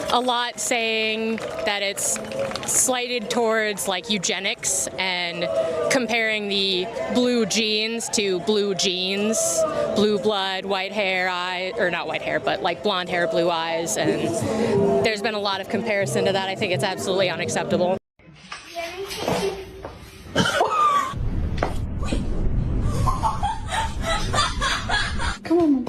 a lot saying that it's slighted towards like eugenics and comparing the blue jeans to blue jeans, blue blood, white hair, or not white hair, but like blonde hair, blue eyes, and there's been a lot of comparison to that. I think it's absolutely unacceptable. Come on.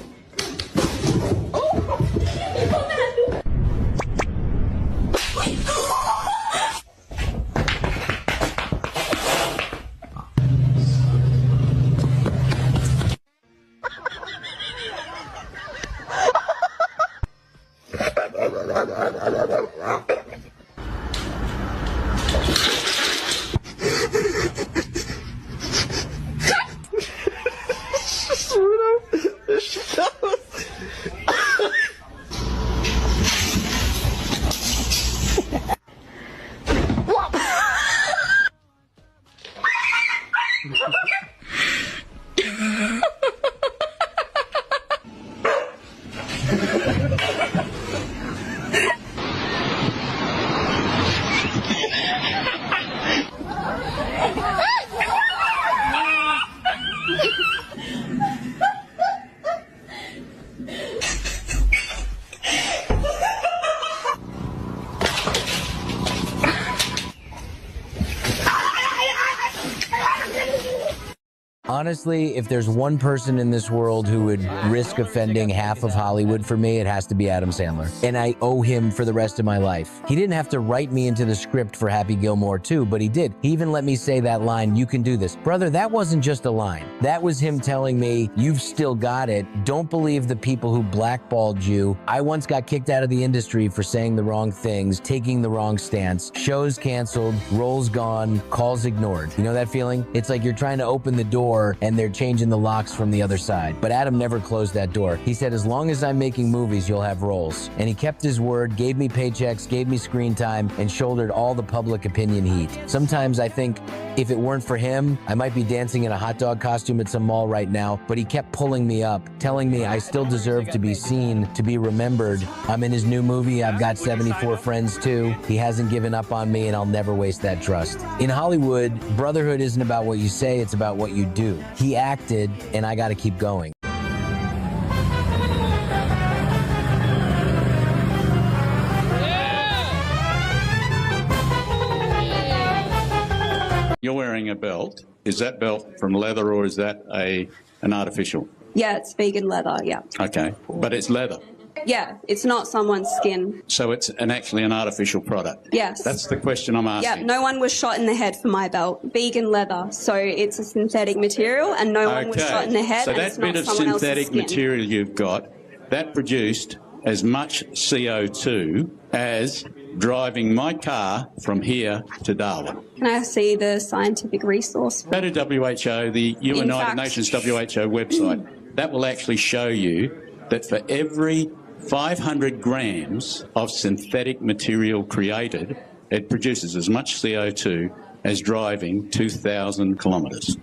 Honestly, if there's one person in this world who would risk offending half of Hollywood for me, it has to be Adam Sandler. And I owe him for the rest of my life. He didn't have to write me into the script for Happy Gilmore 2, but he did. He even let me say that line, "You can do this." Brother, that wasn't just a line. That was him telling me, "You've still got it. Don't believe the people who blackballed you." I once got kicked out of the industry for saying the wrong things, taking the wrong stance. Shows canceled, roles gone, calls ignored. You know that feeling? It's like you're trying to open the door and they're changing the locks from the other side. But Adam never closed that door. He said, "As long as I'm making movies, you'll have roles." And he kept his word, gave me paychecks, gave me screen time, and shouldered all the public opinion heat. Sometimes I think if it weren't for him, I might be dancing in a hot dog costume at some mall right now, but he kept pulling me up, telling me I still deserve to be seen, to be remembered. I'm in his new movie, I've got 74 friends too. He hasn't given up on me, and I'll never waste that trust. In Hollywood, brotherhood isn't about what you say, it's about what you do. He acted, and I gotta keep going. You're wearing a belt. Is that belt from leather or is that an artificial? Yeah, it's vegan leather, yeah. Okay, but it's leather. Yeah, it's not someone's skin. So it's actually an artificial product? Yes. That's the question I'm asking. Yeah, no one was shot in the head for my belt. Vegan leather, so it's a synthetic material and no one was shot in the head, so and that it's not bit of someone else's synthetic skin. material you've got, that produced as much CO2 as driving my car from here to Darwin. Can I see the scientific resource? Go to WHO, the United Nations WHO website. That will actually show you that for every 500 grams of synthetic material created, it produces as much CO2 as driving 2,000 kilometres.